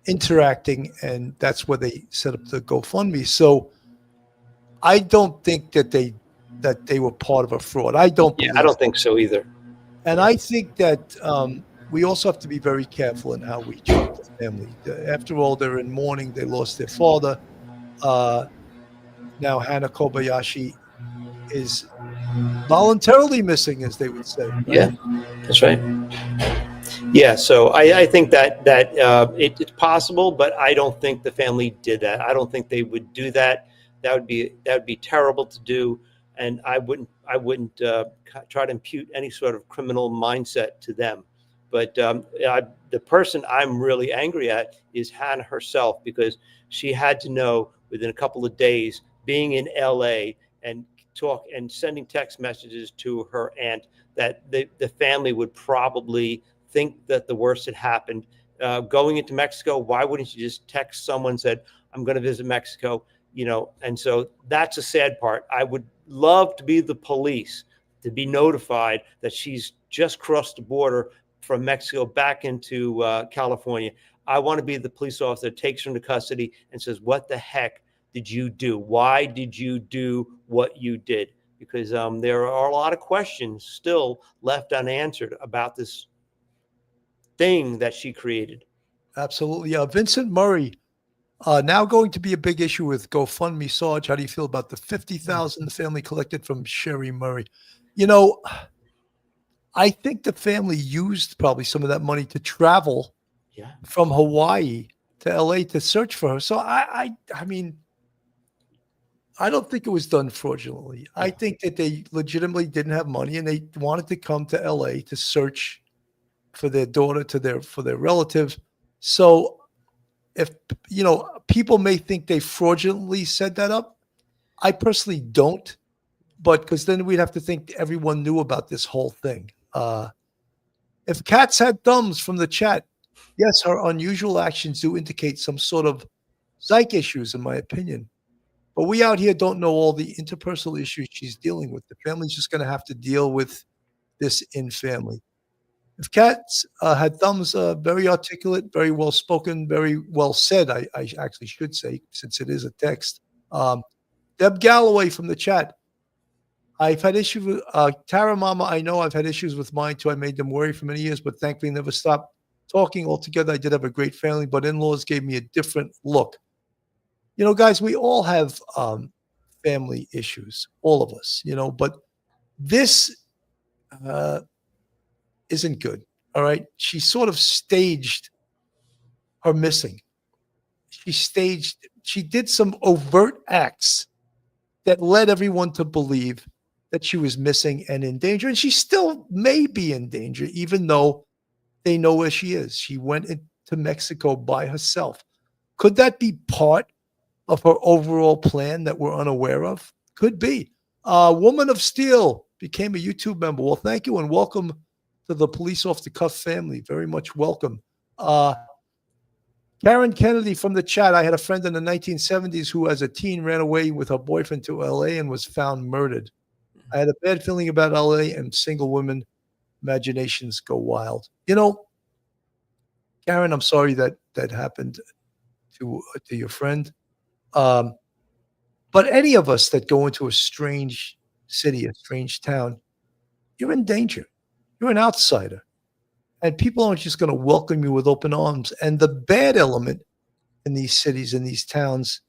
interacting, and that's where they set up the GoFundMe. So I don't think that they were part of a fraud. I don't Yeah, believe I don't think so either. And I think that we also have to be very careful in how we treat the family. After all, they're in mourning. They lost their father. Now Hannah Kobayashi is voluntarily missing, as they would say. Right? Yeah, that's right. Yeah, so I think that it's possible, but I don't think the family did that. I don't think they would do that. That would be terrible to do, and I wouldn't try to impute any sort of criminal mindset to them. But the person I'm really angry at is Hannah herself, because she had to know within a couple of days, being in LA and sending text messages to her aunt, that the family would probably think that the worst had happened. Going into Mexico, why wouldn't you just text someone, said, I'm going to visit Mexico, and so that's a sad part. I would love to be the police, to be notified that she's just crossed the border from Mexico back into California. I want to be the police officer that takes her into custody and says, what the heck did you do? Why did you do what you did? Because there are a lot of questions still left unanswered about this thing that she created. Absolutely. Vincent Murray, now going to be a big issue with GoFundMe. Sarge, how do you feel about the $50,000 the family collected from Sherry Murray? I think the family used probably some of that money to travel from Hawaii to LA to search for her. So I mean, I don't think it was done fraudulently. I think that they legitimately didn't have money and they wanted to come to LA to search for their daughter, for their relative. So if people may think they fraudulently set that up, I personally don't, but because then we'd have to think everyone knew about this whole thing. If Katz had thumbs from the chat, yes, her unusual actions do indicate some sort of psych issues, in my opinion. But we out here don't know all the interpersonal issues she's dealing with. The family's just going to have to deal with this in family. If Katz had thumbs, very articulate, very well spoken, very well said, I actually should say, since it is a text. Deb Galloway from the chat. I've had issues with Tara Mama. I know I've had issues with mine too. I made them worry for many years, but thankfully never stopped talking altogether. I did have a great family, but in-laws gave me a different look. Guys, we all have family issues, all of us, but this isn't good. All right. She sort of staged her missing. She did some overt acts that led everyone to believe that she was missing and in danger. And she still may be in danger, even though they know where she is. She went into Mexico by herself. Could that be part of her overall plan that we're unaware of? Could be. Woman of Steel became a YouTube member. Well, thank you and welcome to the Police Off the Cuff family. Very much welcome. Karen Kennedy from the chat. I had a friend in the 1970s who, as a teen, ran away with her boyfriend to LA and was found murdered. I had a bad feeling about LA and single women. Imaginations go wild. Karen, I'm sorry that happened to your friend. But any of us that go into a strange city, a strange town, you're in danger. You're an outsider. And people aren't just going to welcome you with open arms. And the bad element in these cities, in these towns,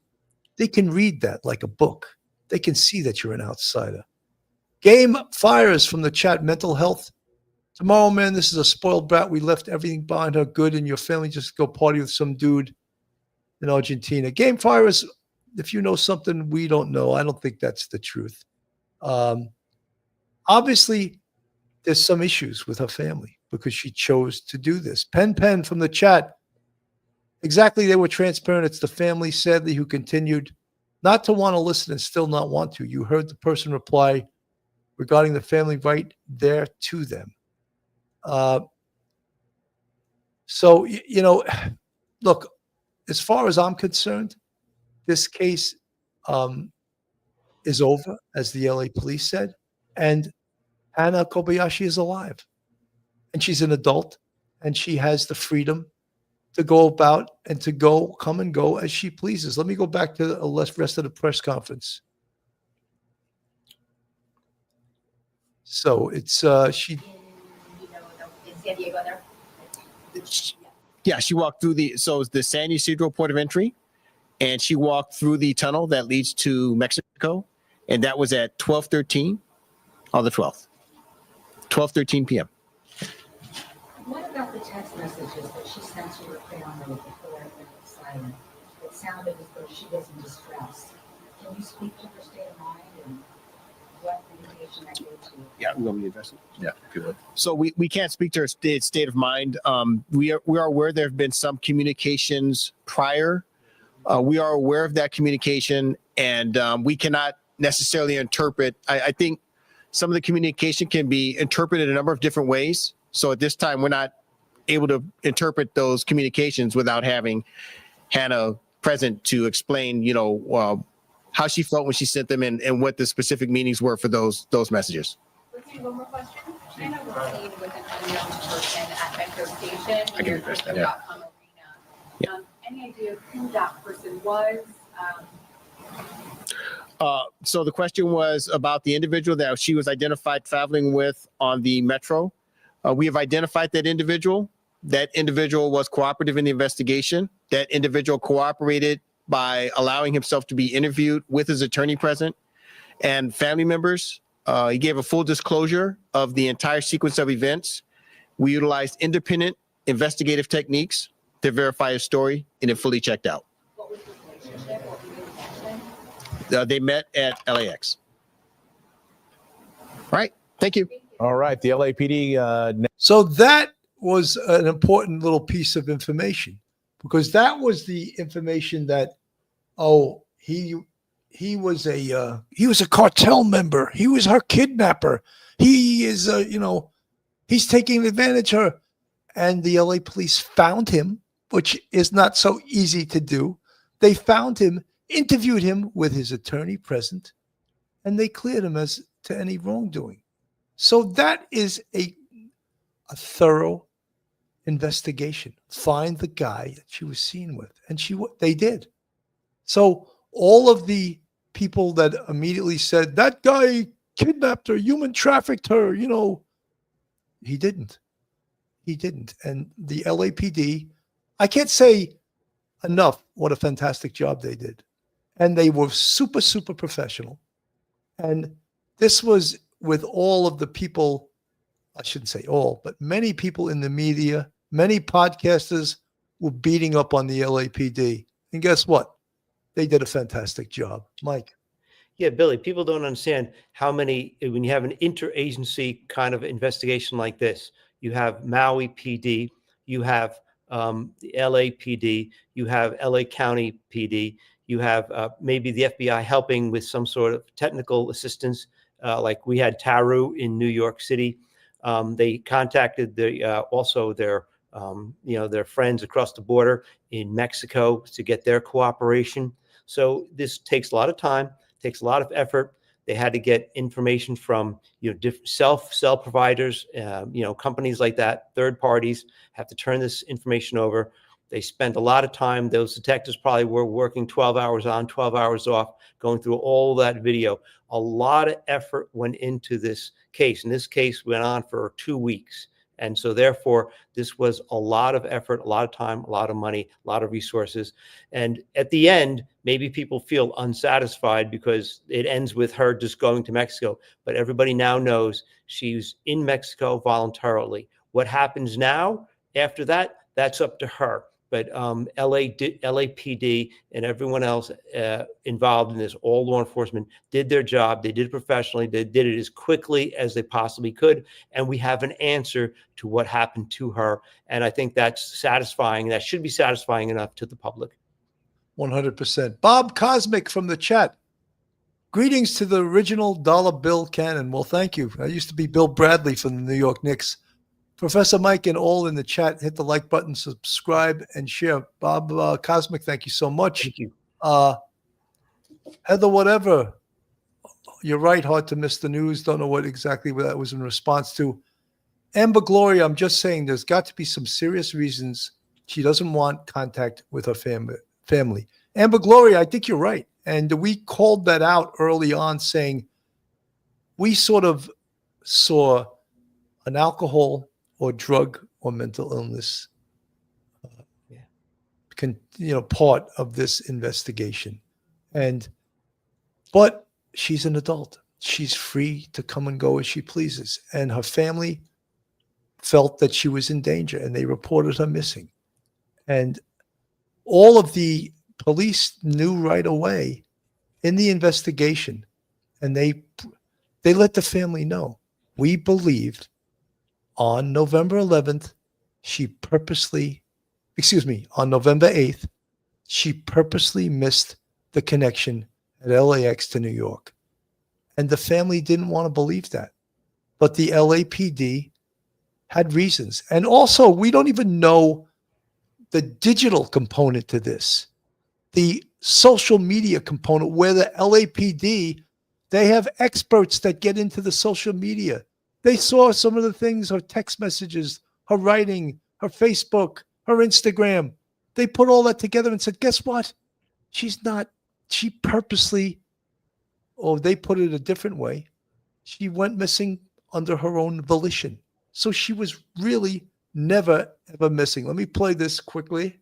they can read that like a book. They can see that you're an outsider. Game Fires from the chat, mental health. Tomorrow, man, this is a spoiled brat. We left everything behind her good, and your family just go party with some dude in Argentina. Game Fires, if you know something we don't know, I don't think that's the truth. Obviously, there's some issues with her family because she chose to do this. Pen from the chat. Exactly, they were transparent. It's the family, sadly, who continued not to want to listen and still not want to. You heard the person reply regarding the family right there to them. So, look, as far as I'm concerned, this case is over, as the LA police said, and Hannah Kobayashi is alive, and she's an adult, and she has the freedom to go about and to come and go as she pleases. Let me go back to the rest of the press conference. So it's she. In San Diego there? Yeah, she walked through the San Ysidro port of entry, and she walked through the tunnel that leads to Mexico, and that was at 12:13 on the 12th, 12:13 p.m. What about the text messages that she sent to her family before it went silent? It sounded as though she was in distress. Can you speak to her state of mind and what indication that gave to you? Yeah, we want me to address it. Yeah, if you would. So we can't speak to her state of mind. We are aware there have been some communications prior. We are aware of that communication, and we cannot necessarily interpret. I think some of the communication can be interpreted a number of different ways. So at this time, we're not able to interpret those communications without having Hannah present to explain, how she felt when she sent them and what the specific meanings were for those messages. Let's do one more question. Hannah was seen with an unknown person at Metro Station near the Crypto.com arena. Yeah. Any idea of who that person was? So the question was about the individual that she was identified traveling with on the Metro. We have identified that individual. That individual was cooperative in the investigation. That individual cooperated by allowing himself to be interviewed with his attorney present and family members. He gave a full disclosure of the entire sequence of events. We utilized independent investigative techniques to verify his story, and it fully checked out. What was the relationship? What was the connection? They met at LAX. All right. Thank you. All right. The LAPD. So that was an important little piece of information, because that was the information that, he was a cartel member. He was her kidnapper. He is, he's taking advantage of her. And the LA police found him, which is not so easy to do. They found him, interviewed him with his attorney present, and they cleared him as to any wrongdoing. So that is a thorough investigation. Find the guy that she was seen with, and they did. So all of the people that immediately said that guy kidnapped her, human trafficked her, he didn't. He didn't. And the LAPD, I can't say enough what a fantastic job they did. And they were super, super professional. And this was with all of the people, I shouldn't say all, but many people in the media, many podcasters were beating up on the LAPD. And guess what? They did a fantastic job. Mike. Yeah, Billy, people don't understand how many, when you have an interagency kind of investigation like this, you have Maui PD, you have the LAPD, you have LA County PD, you have maybe the FBI helping with some sort of technical assistance, like we had Taru in New York City. They contacted also their friends across the border in Mexico to get their cooperation. So this takes a lot of time, takes a lot of effort. They had to get information from different cell providers, companies like that. Third parties have to turn this information over. They spent a lot of time. Those detectives probably were working 12 hours on, 12 hours off, going through all that video. A lot of effort went into this case, and this case went on for 2 weeks. And so therefore, this was a lot of effort, a lot of time, a lot of money, a lot of resources. And at the end, maybe people feel unsatisfied because it ends with her just going to Mexico. But everybody now knows she's in Mexico voluntarily. What happens now after that, that's up to her. But LAPD and everyone else involved in this, all law enforcement, did their job. They did it professionally. They did it as quickly as they possibly could. And we have an answer to what happened to her. And I think that's satisfying. That should be satisfying enough to the public. 100%. Bob Cosmic from the chat. Greetings to the original dollar bill Cannon. Well, thank you. I used to be Bill Bradley from the New York Knicks. Professor Mike and all in the chat, hit the like button, subscribe, and share. Bob Cosmic, thank you so much. Thank you. Heather, whatever. You're right, hard to miss the news. Don't know what exactly that was in response to. Amber Gloria, I'm just saying there's got to be some serious reasons she doesn't want contact with her family. Amber Gloria, I think you're right. And we called that out early on, saying we sort of saw an alcohol or drug or mental illness part of this investigation. But she's an adult. She's free to come and go as she pleases. And her family felt that she was in danger, and they reported her missing. And all of the police knew right away in the investigation, and they let the family know. We believed on November 11th, on November 8th, she purposely missed the connection at LAX to New York. And the family didn't want to believe that. But the LAPD had reasons. And also, we don't even know the digital component to this, the social media component, where the LAPD, they have experts that get into the social media. They saw some of the things, her text messages, her writing, her Facebook, her Instagram. They put all that together and said, guess what? She purposely, or they put it a different way, she went missing under her own volition. So she was really never, ever missing. Let me play this quickly.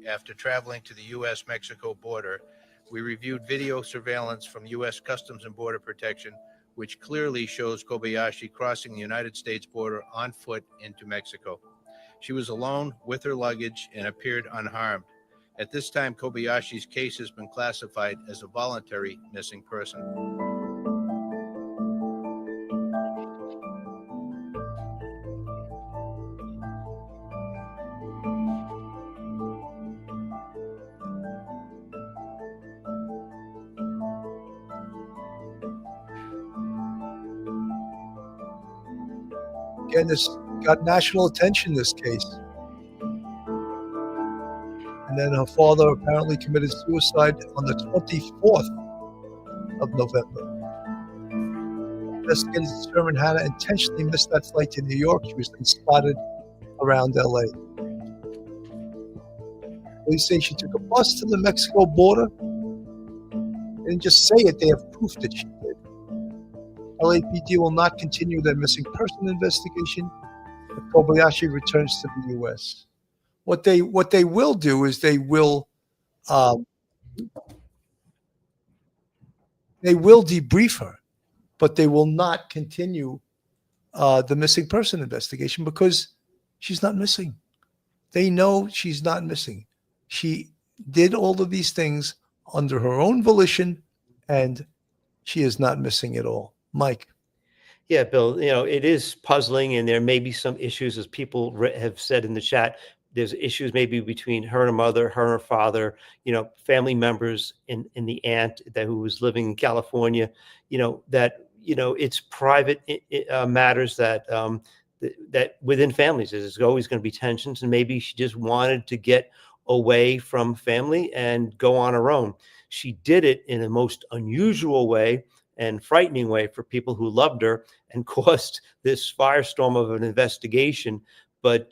After traveling to the U.S.-Mexico border, we reviewed video surveillance from U.S. Customs and Border Protection, which clearly shows Kobayashi crossing the United States border on foot into Mexico. She was alone with her luggage and appeared unharmed. At this time, Kobayashi's case has been classified as a voluntary missing person. Again, this got national attention, this case. And then her father apparently committed suicide on the 24th of November. Investigators determined Hannah intentionally missed that flight to New York. She was then spotted around LA. Police say she took a bus to the Mexico border. They didn't just say it, they have proof that she did. LAPD will not continue their missing person investigation if Kobayashi returns to the U.S. What they will do is they will debrief her, but they will not continue the missing person investigation because she's not missing. They know she's not missing. She did all of these things under her own volition, and she is not missing at all. Mike. Yeah, Bill, it is puzzling, and there may be some issues, as people have said in the chat. There's issues maybe between her and her mother, her and her father, family members in the aunt who was living in California, that, it's private matters that within families, there's always going to be tensions. And maybe she just wanted to get away from family and go on her own. She did it in a most unusual way and frightening way for people who loved her, and caused this firestorm of an investigation. But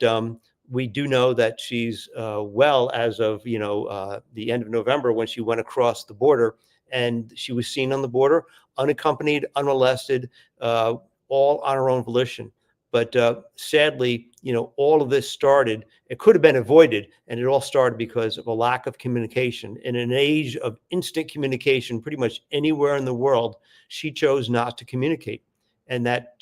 we do know that she's well as of the end of November, when she went across the border, and she was seen on the border, unaccompanied, unmolested, all on her own volition. But sadly, all of this started, it could have been avoided, and it all started because of a lack of communication. In an age of instant communication, pretty much anywhere in the world, she chose not to communicate. And that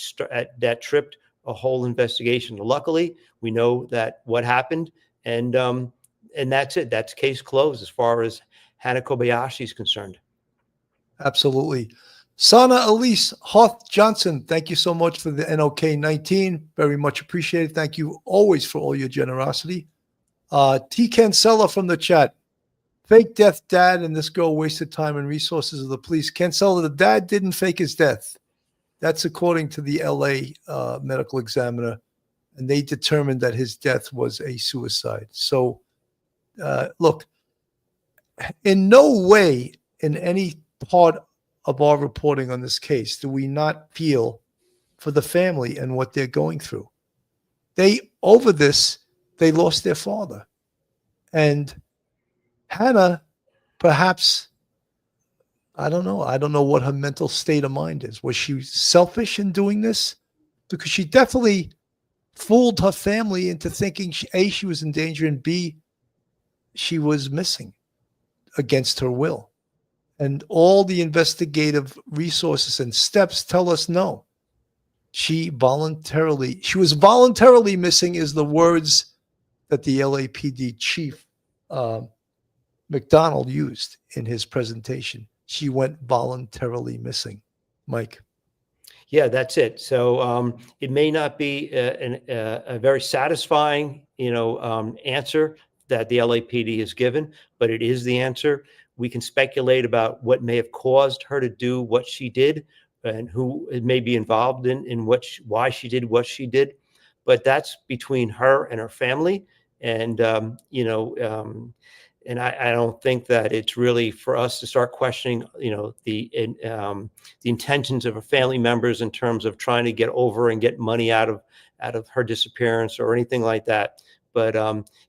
tripped a whole investigation. Luckily, we know that what happened, and that's it. That's case closed as far as Hannah Kobayashi is concerned. Absolutely. Sana Elise Hoth Johnson, thank you so much for the NOK 19. Very much appreciated. Thank you always for all your generosity. T. Cancella from the chat. Fake death dad and this girl wasted time and resources of the police. Can't tell the dad didn't fake his death. That's according to the LA medical examiner. And they determined that his death was a suicide. So, look, in no way in any part of our reporting on this case do we not feel for the family and what they're going through. Over this, they lost their father. And Hannah, perhaps, I don't know. I don't know what her mental state of mind is. Was she selfish in doing this? Because she definitely fooled her family into thinking, A, she was in danger, and B, she was missing against her will. And all the investigative resources and steps tell us no. She was voluntarily missing is the words that the LAPD chief, McDonald, used in his presentation. She went voluntarily missing. Mike. Yeah, that's it. So it may not be a very satisfying, answer that the LAPD has given, but it is the answer. We can speculate about what may have caused her to do what she did and who may be involved in why she did what she did. But that's between her and her family. And, and I don't think that it's really for us to start questioning, the intentions of her family members in terms of trying to get over and get money out of her disappearance or anything like that. But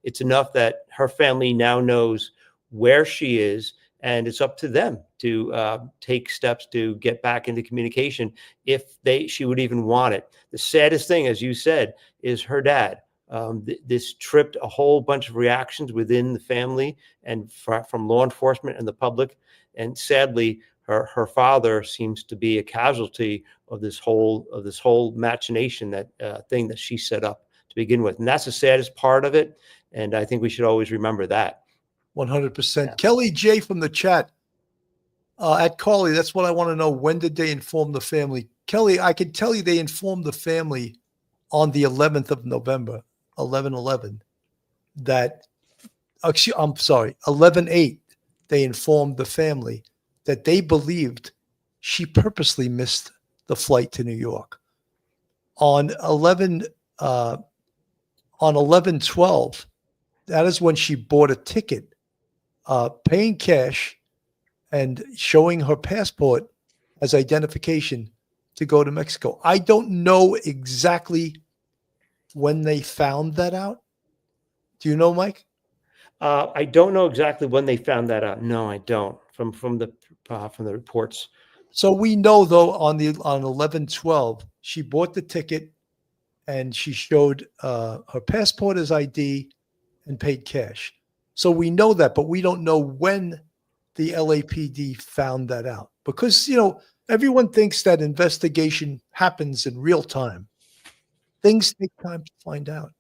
it's enough that her family now knows where she is, and it's up to them to take steps to get back into communication if she would even want it. The saddest thing, as you said, is her dad. This tripped a whole bunch of reactions within the family and from law enforcement and the public. And sadly, her father seems to be a casualty of this whole machination, that thing that she set up to begin with. And that's the saddest part of it. And I think we should always remember that. 100%. Yeah. Kelly J from the chat. At Carly, that's what I want to know. When did they inform the family? Kelly, I can tell you they informed the family on the 11th of November, 11/11, that, actually, I'm sorry, 11/8, they informed the family that they believed she purposely missed the flight to New York. On 11/12, that is when she bought a ticket, paying cash and showing her passport as identification to go to Mexico. I don't know exactly when they found that out. Do you know, Mike? I don't know exactly when they found that out. No, I don't. From the reports. So we know, though, on 11/12, she bought the ticket and she showed her passport as ID and paid cash. So we know that, but we don't know when the LAPD found that out, because, everyone thinks that investigation happens in real time. Things take time to find out.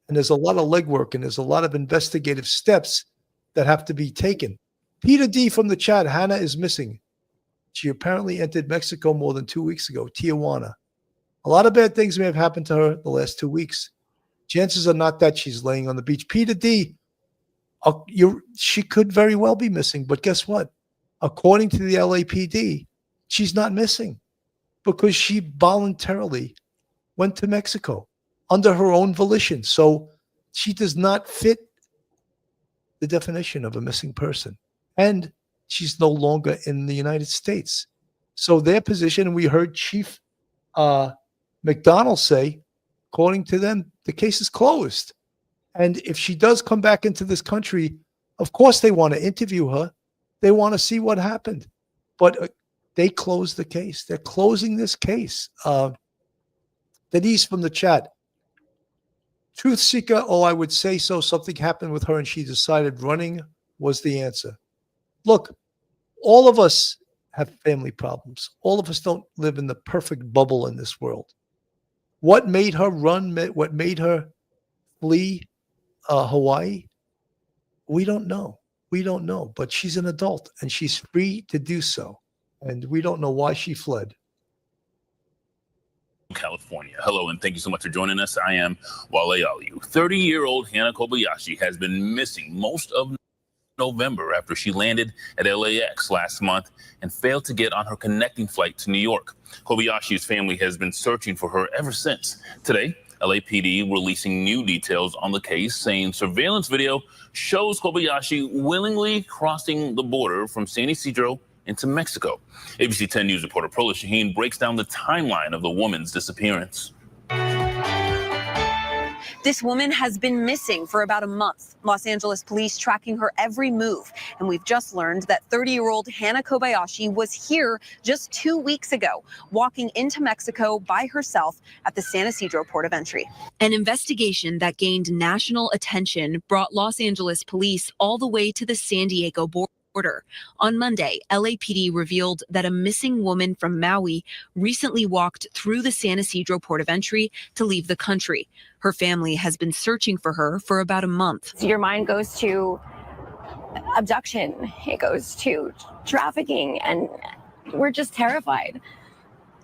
And there's a lot of legwork and there's a lot of investigative steps that have to be taken. Peter D from the chat, Hannah is missing. She apparently entered Mexico more than 2 weeks ago, Tijuana. A lot of bad things may have happened to her the last 2 weeks. Chances are not that she's laying on the beach. Peter D, she could very well be missing, but guess what? According to the LAPD, she's not missing because she voluntarily went to Mexico under her own volition. So she does not fit the definition of a missing person. And she's no longer in the United States. So their position, and we heard Chief McDonald say, according to them, the case is closed. And if she does come back into this country, of course they want to interview her. They want to see what happened. But they closed the case. They're closing this case. Denise from the chat. Truth seeker, I would say so. Something happened with her and she decided running was the answer. Look, all of us have family problems. All of us don't live in the perfect bubble in this world. What made her run? What made her flee Hawaii? We don't know. We don't know. But she's an adult and she's free to do so. And we don't know why she fled. California. Hello, and thank you so much for joining us. I am Wale Aliu. 30-year-old Hannah Kobayashi has been missing most of November after she landed at LAX last month and failed to get on her connecting flight to New York. Kobayashi's family has been searching for her ever since. Today, LAPD releasing new details on the case, saying surveillance video shows Kobayashi willingly crossing the border from San Ysidro into Mexico. ABC 10 News reporter Prola Shaheen breaks down the timeline of the woman's disappearance. This woman has been missing for about a month. Los Angeles police tracking her every move. And we've just learned that 30-year-old Hannah Kobayashi was here just 2 weeks ago, walking into Mexico by herself at the San Ysidro port of entry. An investigation that gained national attention brought Los Angeles police all the way to the San Diego border. On Monday, LAPD revealed that a missing woman from Maui recently walked through the San Ysidro port of entry to leave the country. Her family has been searching for her for about a month. Your mind goes to abduction, it goes to trafficking, and we're just terrified.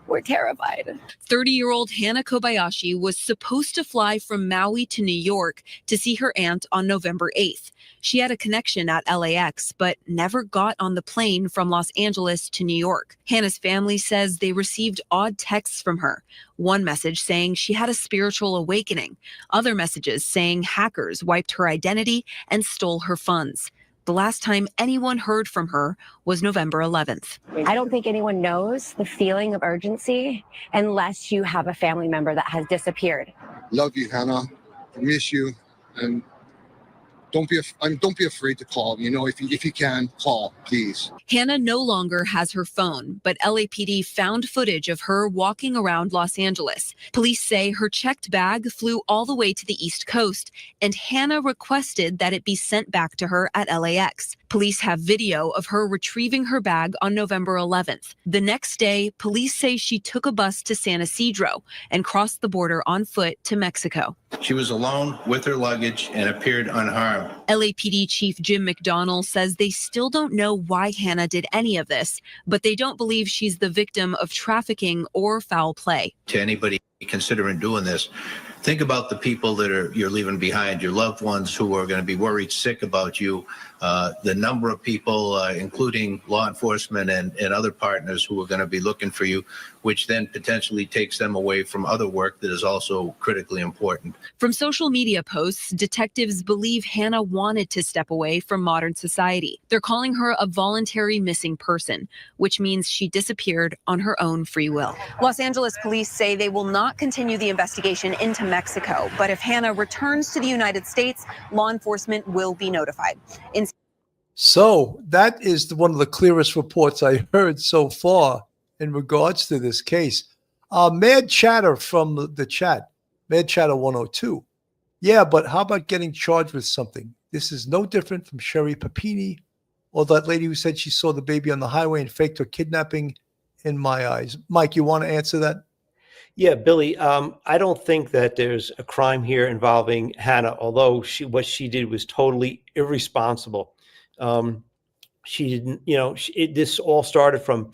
We're terrified. 30-year-old Hannah Kobayashi was supposed to fly from Maui to New York to see her aunt on November 8th. She had a connection at LAX, but never got on the plane from Los Angeles to New York. Hannah's family says they received odd texts from her. One message saying she had a spiritual awakening. Other messages saying hackers wiped her identity and stole her funds. The last time anyone heard from her was November 11th. I don't think anyone knows the feeling of urgency unless you have a family member that has disappeared. Love you, Hannah. I miss you. And don't be afraid to call. You know, if you can, call, please. Hannah no longer has her phone, but LAPD found footage of her walking around Los Angeles. Police say her checked bag flew all the way to the East Coast, and Hannah requested that it be sent back to her at LAX. Police have video of her retrieving her bag on November 11th. The next day, police say she took a bus to San Ysidro and crossed the border on foot to Mexico. She was alone with her luggage and appeared unharmed. LAPD Chief Jim McDonnell says they still don't know why Hannah did any of this, but they don't believe she's the victim of trafficking or foul play. To anybody considering doing this, think about the people that you're leaving behind, your loved ones who are going to be worried sick about you, the number of people, including law enforcement and other partners who are going to be looking for you, which then potentially takes them away from other work that is also critically important. From social media posts, detectives believe Hannah wanted to step away from modern society. They're calling her a voluntary missing person, which means she disappeared on her own free will. Los Angeles police say they will not continue the investigation into Mexico, but if Hannah returns to the United States, law enforcement will be notified. So that is one of the clearest reports I heard so far in regards to this case. Mad chatter from the chat, Mad Chatter 102. Yeah, but how about getting charged with something? This is no different from Sherry Papini or that lady who said she saw the baby on the highway and faked her kidnapping, in my eyes. Mike, you want to answer that? Yeah, Billy, I don't think that there's a crime here involving Hannah, although what she did was totally irresponsible. She didn't, this all started from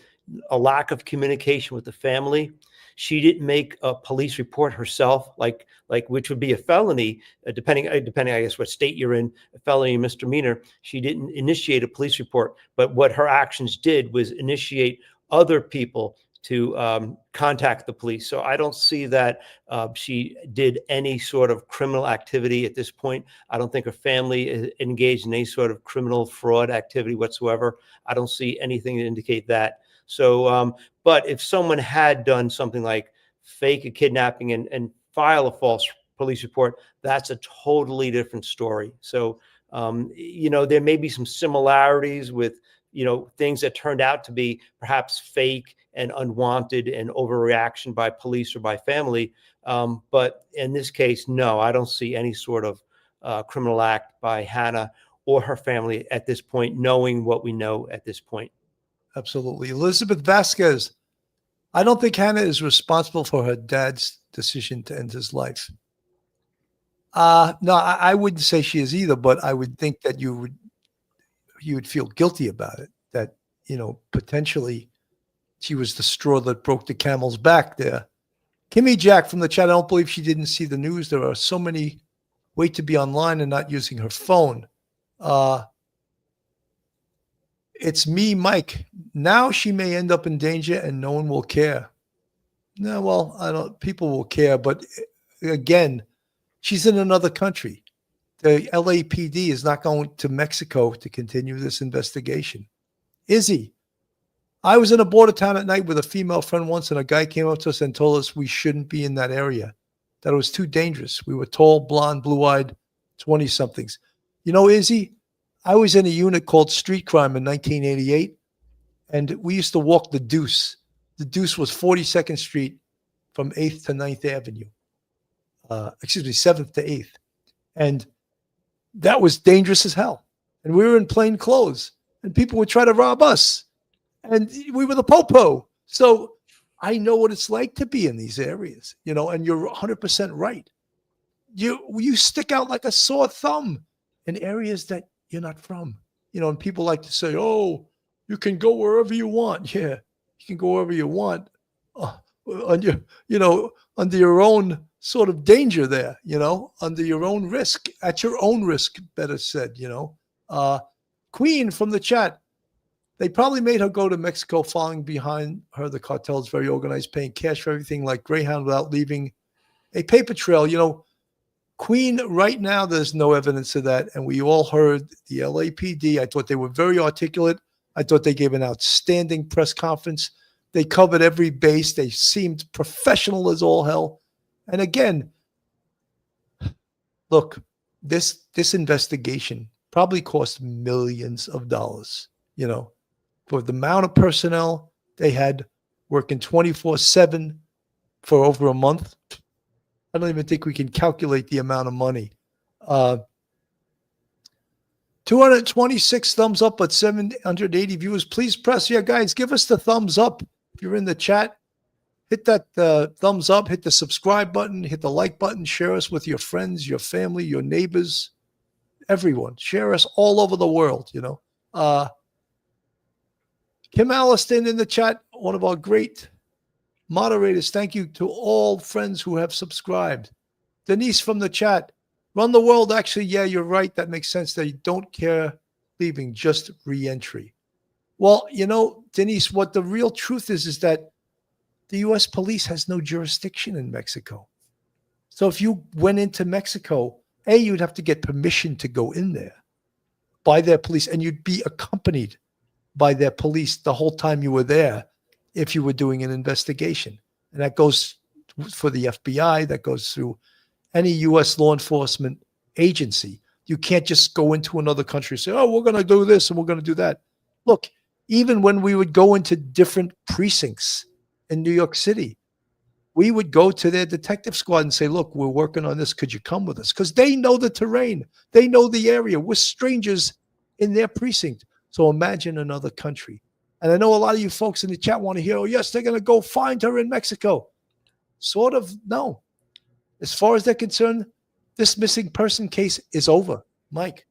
a lack of communication with the family. She didn't make a police report herself, like which would be a felony, depending, I guess, what state you're in, a felony and misdemeanor. She didn't initiate a police report, but what her actions did was initiate other people to contact the police. So I don't see that she did any sort of criminal activity at this point. I don't think her family is engaged in any sort of criminal fraud activity whatsoever. I don't see anything to indicate that. So, but if someone had done something like fake a kidnapping and file a false police report, that's a totally different story. So, there may be some similarities with, things that turned out to be perhaps fake and unwanted and overreaction by police or by family. But in this case, no, I don't see any sort of criminal act by Hannah or her family at this point, knowing what we know at this point. Absolutely. Elizabeth Vasquez, I don't think Hannah is responsible for her dad's decision to end his life. No, I wouldn't say she is either, but I would think that you would feel guilty about it, that, potentially she was the straw that broke the camel's back there. Kimmy Jack from the chat, I don't believe she didn't see the news. There are so many ways to be online and not using her phone. it's me, Mike. Now she may end up in danger and no one will care. No, well, I don't, people will care, but again, she's in another country. The LAPD is not going to Mexico to continue this investigation. Izzy, I was in a border town at night with a female friend once, and a guy came up to us and told us we shouldn't be in that area, that it was too dangerous. We were tall, blonde, blue-eyed, 20-somethings. You know, Izzy, I was in a unit called Street Crime in 1988, and we used to walk the Deuce. The Deuce was 42nd Street from 8th to 9th Avenue. 7th to 8th. And that was dangerous as hell. And we were in plain clothes, and people would try to rob us. And we were the popo. So I know what it's like to be in these areas, you know, and you're 100% right. You stick out like a sore thumb in areas that you're not from, you know, and people like to say, oh, you can go wherever you want. Yeah, you can go wherever you want under your own sort of danger there, you know, under your own risk, at your own risk, better said, you know. Queen from the chat, they probably made her go to Mexico, following behind her. The cartel is very organized, paying cash for everything like Greyhound without leaving a paper trail. You know, Queen, right now, there's no evidence of that. And we all heard the LAPD. I thought they were very articulate. I thought they gave an outstanding press conference. They covered every base. They seemed professional as all hell. And again, look, this investigation probably cost millions of dollars, you know, for the amount of personnel they had working 24/7 for over a month. I don't even think we can calculate the amount of money. 226 thumbs up, but 780 viewers. Please press, yeah, guys, give us the thumbs up. If you're in the chat, hit that thumbs up, hit the subscribe button, hit the like button, share us with your friends, your family, your neighbors, everyone. Share us all over the world, you know. Kim Alliston in the chat, one of our great moderators. Thank you to all friends who have subscribed. Denise from the chat, run the world. Actually, yeah, you're right. That makes sense. They don't care leaving, just re-entry. Well, you know, Denise, what the real truth is that the U.S. police has no jurisdiction in Mexico. So if you went into Mexico, you'd have to get permission to go in there by their police, and you'd be accompanied by their police the whole time you were there if you were doing an investigation. And that goes for the FBI, that goes through any U.S. law enforcement agency. You can't just go into another country and say, oh, we're going to do this and we're going to do that. Look, even when we would go into different precincts in New York City, we would go to their detective squad and say, look, we're working on this. Could you come with us? Because they know the terrain. They know the area. We're strangers in their precinct. So imagine another country. And I know a lot of you folks in the chat want to hear, oh, yes, they're going to go find her in Mexico. Sort of, no. As far as they're concerned, this missing person case is over. Mike.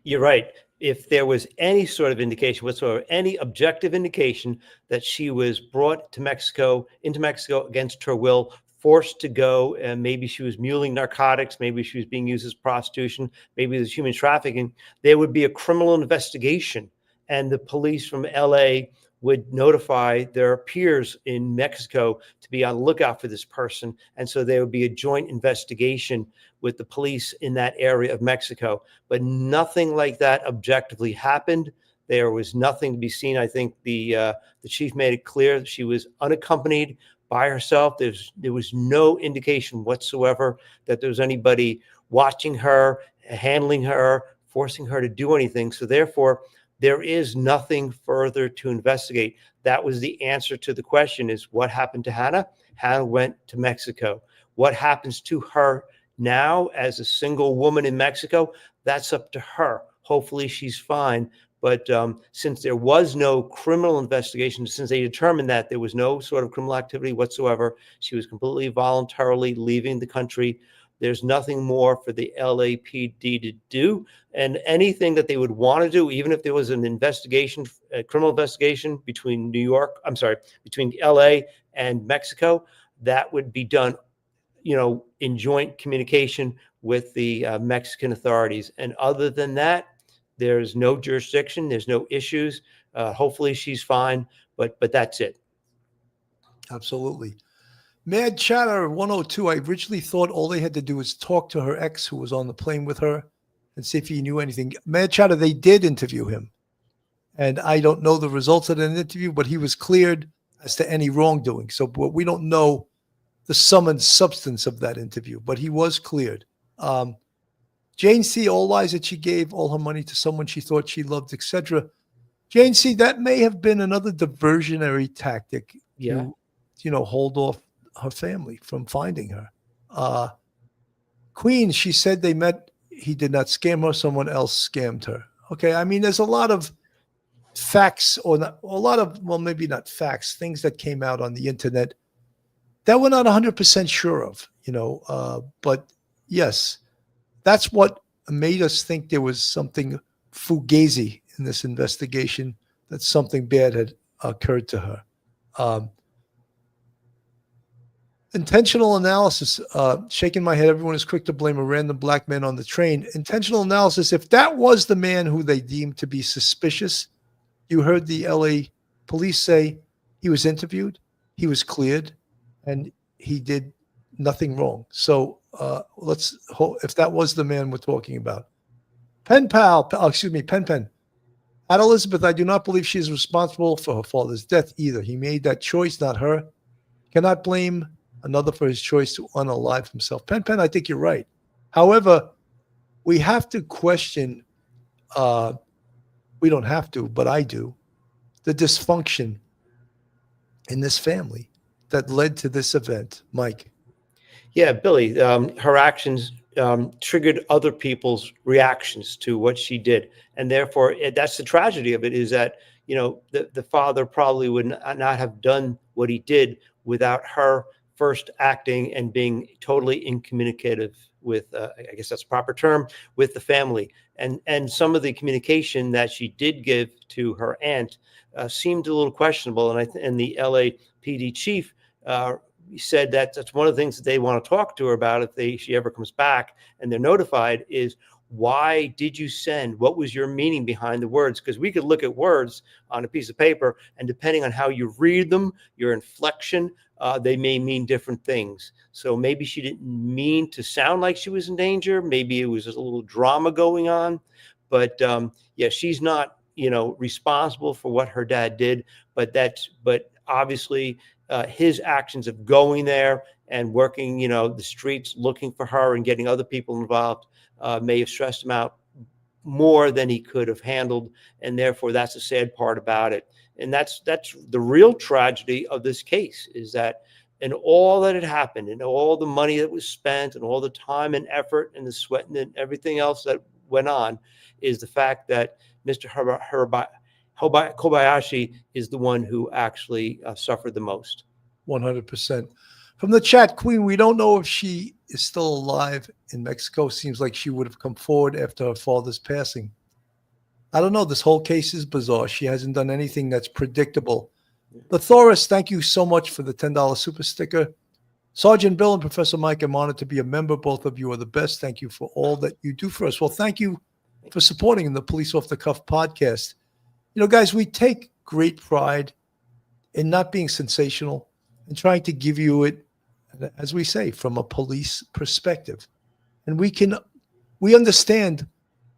You're right. If there was any sort of indication whatsoever, any objective indication that she was brought to Mexico, into Mexico against her will, forced to go, and maybe she was muling narcotics, maybe she was being used as prostitution, maybe there's human trafficking, there would be a criminal investigation. And the police from LA would notify their peers in Mexico to be on the lookout for this person. And so there would be a joint investigation with the police in that area of Mexico. But nothing like that objectively happened. There was nothing to be seen. I think the chief made it clear that she was unaccompanied by herself. There was no indication whatsoever that there was anybody watching her, handling her, forcing her to do anything. So therefore, there is nothing further to investigate. That was the answer to the question, is what happened to Hannah? Hannah went to Mexico. What happens to her now as a single woman in Mexico? That's up to her. Hopefully she's fine. But since there was no criminal investigation, since they determined that there was no sort of criminal activity whatsoever, she was completely voluntarily leaving the country. There's nothing more for the LAPD to do. And anything that they would want to do, even if there was an investigation, a criminal investigation between between LA and Mexico, that would be done, you know, in joint communication with the Mexican authorities. And other than that, There's no jurisdiction. There's no issues. Hopefully she's fine, but that's it. Absolutely. Mad Chatter 102. I originally thought all they had to do was talk to her ex who was on the plane with her and see if he knew anything. Mad Chatter, they did interview him. And I don't know the results of that interview, but he was cleared as to any wrongdoing. So but we don't know the sum and substance of that interview, but he was cleared. Jane C., all lies that she gave all her money to someone she thought she loved, etc. Jane C., that may have been another diversionary tactic. Yeah. To, hold off her family from finding her. Queen, she said they met. He did not scam her. Someone else scammed her. Okay. I mean, there's a lot of facts well, maybe not facts, things that came out on the internet that we're not 100% sure of, but yes, that's what made us think there was something fugazi in this investigation, that something bad had occurred to her. Intentional analysis, shaking my head. Everyone is quick to blame a random black man on the train. Intentional analysis, if that was the man who they deemed to be suspicious, you heard the LA police say he was interviewed, he was cleared, and he did nothing wrong. So let's hope if that was the man we're talking about. Pen. At Elizabeth, I do not believe she is responsible for her father's death either. He made that choice, not her. Cannot blame another for his choice to unalive himself. Pen, I think you're right. However, we have to question, we don't have to, but I do, the dysfunction in this family that led to this event. Mike. Yeah, Billy, her actions triggered other people's reactions to what she did. And therefore, that's the tragedy of it, is that, the father probably would not have done what he did without her first acting and being totally incommunicative with, I guess that's a proper term, with the family. And some of the communication that she did give to her aunt seemed a little questionable. And the LAPD chief said that that's one of the things that they want to talk to her about if she ever comes back and they're notified, is why did you send? What was your meaning behind the words? Because we could look at words on a piece of paper, and depending on how you read them, your inflection, they may mean different things. So maybe she didn't mean to sound like she was in danger. Maybe it was just a little drama going on. But yeah, she's not, responsible for what her dad did. But obviously, his actions of going there and working, the streets looking for her and getting other people involved may have stressed him out more than he could have handled. And therefore, that's the sad part about it. And that's the real tragedy of this case, is that in all that had happened and all the money that was spent and all the time and effort and the sweat and everything else that went on, is the fact that Mr. Kobayashi is the one who actually suffered the most. 100%. From the chat, Queen, we don't know if she is still alive in Mexico. Seems like she would have come forward after her father's passing. I don't know. This whole case is bizarre. She hasn't done anything that's predictable. Lethoris, thank you so much for the $10 super sticker. Sergeant Bill and Professor Mike, I'm honored to be a member. Both of you are the best. Thank you for all that you do for us. Well, thank you for supporting the Police Off the Cuff podcast. Guys, we take great pride in not being sensational and trying to give you it, as we say, from a police perspective. And we understand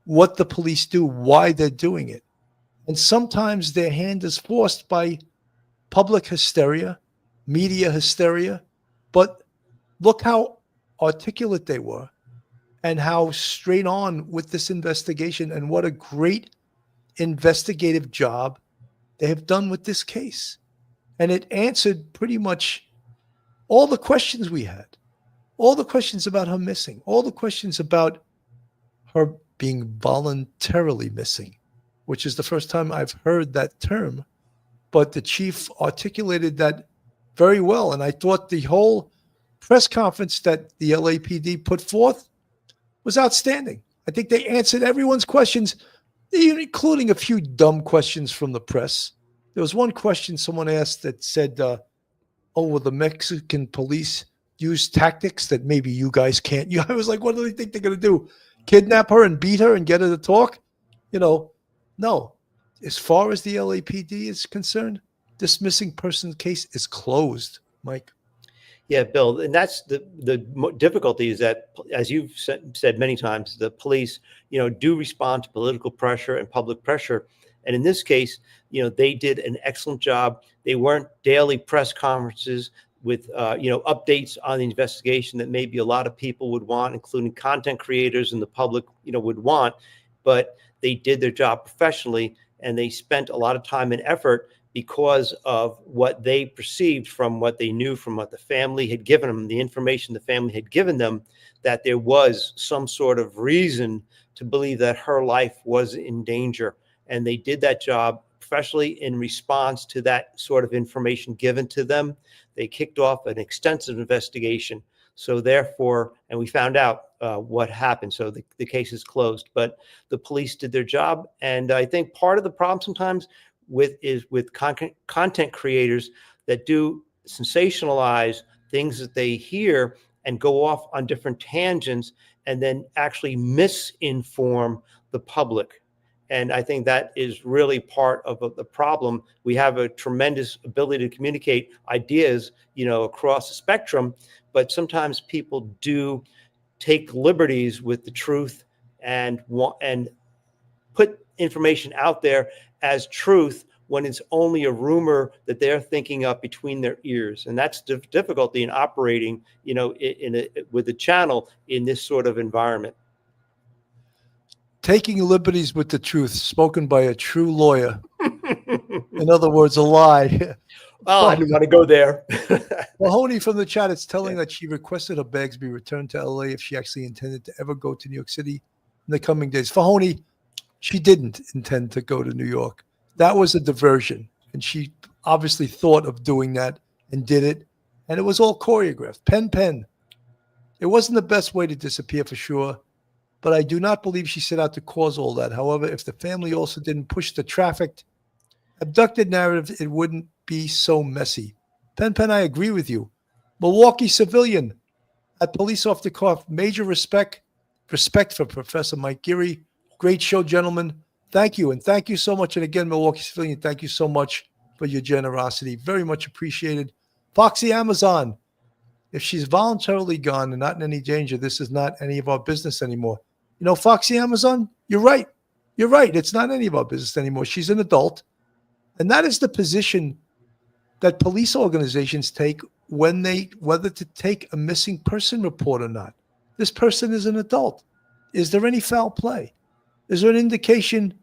what the police do, why they're doing it. And sometimes their hand is forced by public hysteria, media hysteria. But look how articulate they were and how straight on with this investigation, and what a great investigative job they have done with this case. And it answered pretty much all the questions we had, all the questions about her missing, all the questions about her being voluntarily missing, which is the first time I've heard that term. But the chief articulated that very well. And I thought the whole press conference that the LAPD put forth was outstanding. I think they answered everyone's questions, including a few dumb questions from the press. There was one question someone asked that said, will the Mexican police use tactics that maybe you guys can't use? I was like, what do they think they're going to do? Kidnap her and beat her and get her to talk? No. As far as the LAPD is concerned, this missing person case is closed, Mike. Yeah, Bill, and that's the difficulty is that, as you've said many times, the police, do respond to political pressure and public pressure. And in this case, they did an excellent job. They weren't daily press conferences with, updates on the investigation that maybe a lot of people would want, including content creators and the public, would want. But they did their job professionally, and they spent a lot of time and effort because of what they perceived from what they knew from what the family had given them, the information the family had given them, that there was some sort of reason to believe that her life was in danger. And they did that job professionally in response to that sort of information given to them. They kicked off an extensive investigation. So therefore, and we found out what happened. So the case is closed, but the police did their job. And I think part of the problem sometimes with content creators that do sensationalize things that they hear and go off on different tangents and then actually misinform the public. And I think that is really part of the problem. We have a tremendous ability to communicate ideas, across the spectrum, but sometimes people do take liberties with the truth and put information out there as truth when it's only a rumor that they're thinking of between their ears. And that's the difficulty in operating, with a channel in this sort of environment. Taking liberties with the truth, spoken by a true lawyer. In other words, a lie. Oh, I didn't want to go there. Mahoney from the chat is telling that she requested her bags be returned to LA if she actually intended to ever go to New York City in the coming days. Mahoney, she didn't intend to go to New York. That was a diversion. And she obviously thought of doing that and did it. And it was all choreographed. Pen. It wasn't the best way to disappear for sure. But I do not believe she set out to cause all that. However, if the family also didn't push the trafficked, abducted narrative, it wouldn't be so messy. Pen, I agree with you. Milwaukee civilian at police off the cuff. Major respect for Professor Mike Geary. Great show, gentlemen. Thank you. And thank you so much. And again, Milwaukee civilian, thank you so much for your generosity. Very much appreciated. Foxy Amazon. If she's voluntarily gone and not in any danger, this is not any of our business anymore. Foxy Amazon, you're right. You're right. It's not any of our business anymore. She's an adult. And that is the position that police organizations take whether to take a missing person report or not. This person is an adult. Is there any foul play? Is there an indication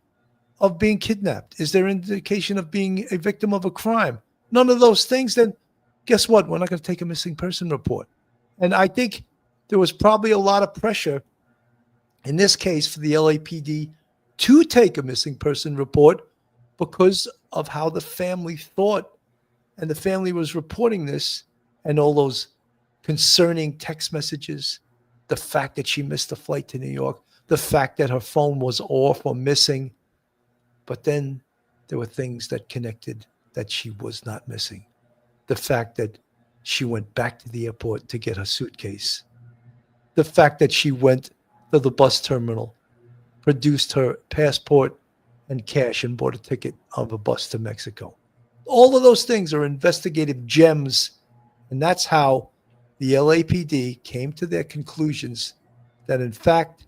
of being kidnapped? Is there an indication of being a victim of a crime? None of those things. Then guess what? We're not going to take a missing person report. And I think there was probably a lot of pressure in this case for the LAPD to take a missing person report because of how the family thought, and the family was reporting this and all those concerning text messages, the fact that she missed the flight to New York, the fact that her phone was off or missing. But then there were things that connected that she was not missing. The fact that she went back to the airport to get her suitcase. The fact that she went to the bus terminal, produced her passport and cash, and bought a ticket of a bus to Mexico. All of those things are investigative gems. And that's how the LAPD came to their conclusions that, in fact,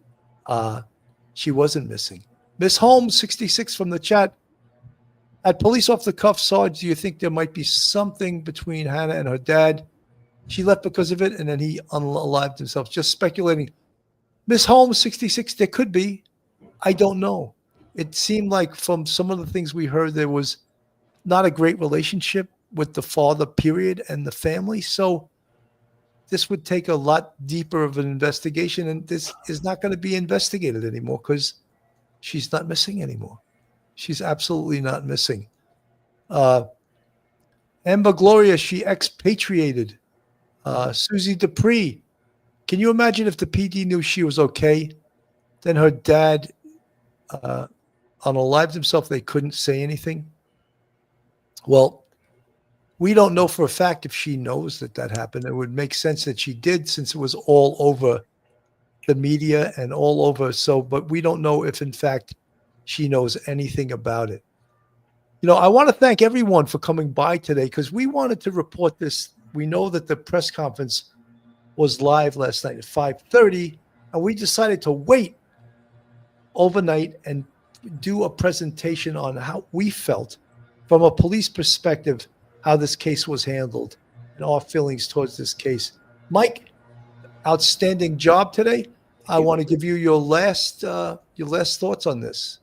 she wasn't missing. Miss Holmes, 66 from the chat. At police off the cuff, Sarge, do you think there might be something between Hannah and her dad? She left because of it, and then he unalived himself. Just speculating. Miss Holmes, 66, there could be. I don't know. It seemed like from some of the things we heard, there was not a great relationship with the father, period, and the family. So this would take a lot deeper of an investigation, and this is not going to be investigated anymore because she's not missing anymore. She's absolutely not missing. Amber Gloria, she expatriated. Susie Dupree, can you imagine if the PD knew she was okay? Then her dad unalived himself. They couldn't say anything. Well, we don't know for a fact if she knows that happened. It would make sense that she did, since it was all over the media and all over. So, but we don't know if in fact she knows anything about it. You know, I want to thank everyone for coming by today because we wanted to report this. We know that the press conference was live last night at 5:30, and we decided to wait overnight and do a presentation on how we felt from a police perspective, how this case was handled and our feelings towards this case. Mike, outstanding job today. I want to give you your last thoughts on this.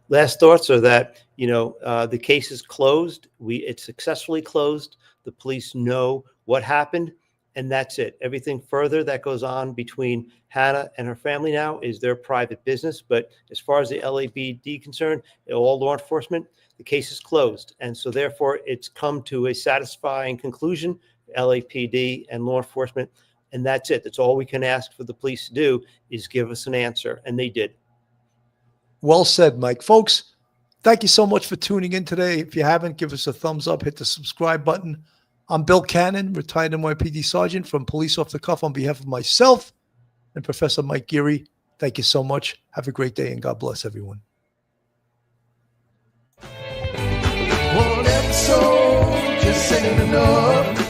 Last thoughts are that, the case is closed. It's successfully closed. The police know what happened, and that's it. Everything further that goes on between Hannah and her family now is their private business. But as far as the LAPD concerned, all law enforcement, the case is closed. And so therefore it's come to a satisfying conclusion, LAPD and law enforcement. And that's it. That's all we can ask for the police to do is give us an answer. And they did. Well said, Mike. Folks, thank you so much for tuning in today. If you haven't, give us a thumbs up, hit the subscribe button. I'm Bill Cannon, retired NYPD Sergeant from Police Off the Cuff on behalf of myself and Professor Mike Geary. Thank you so much. Have a great day and God bless everyone. One episode just ain't enough.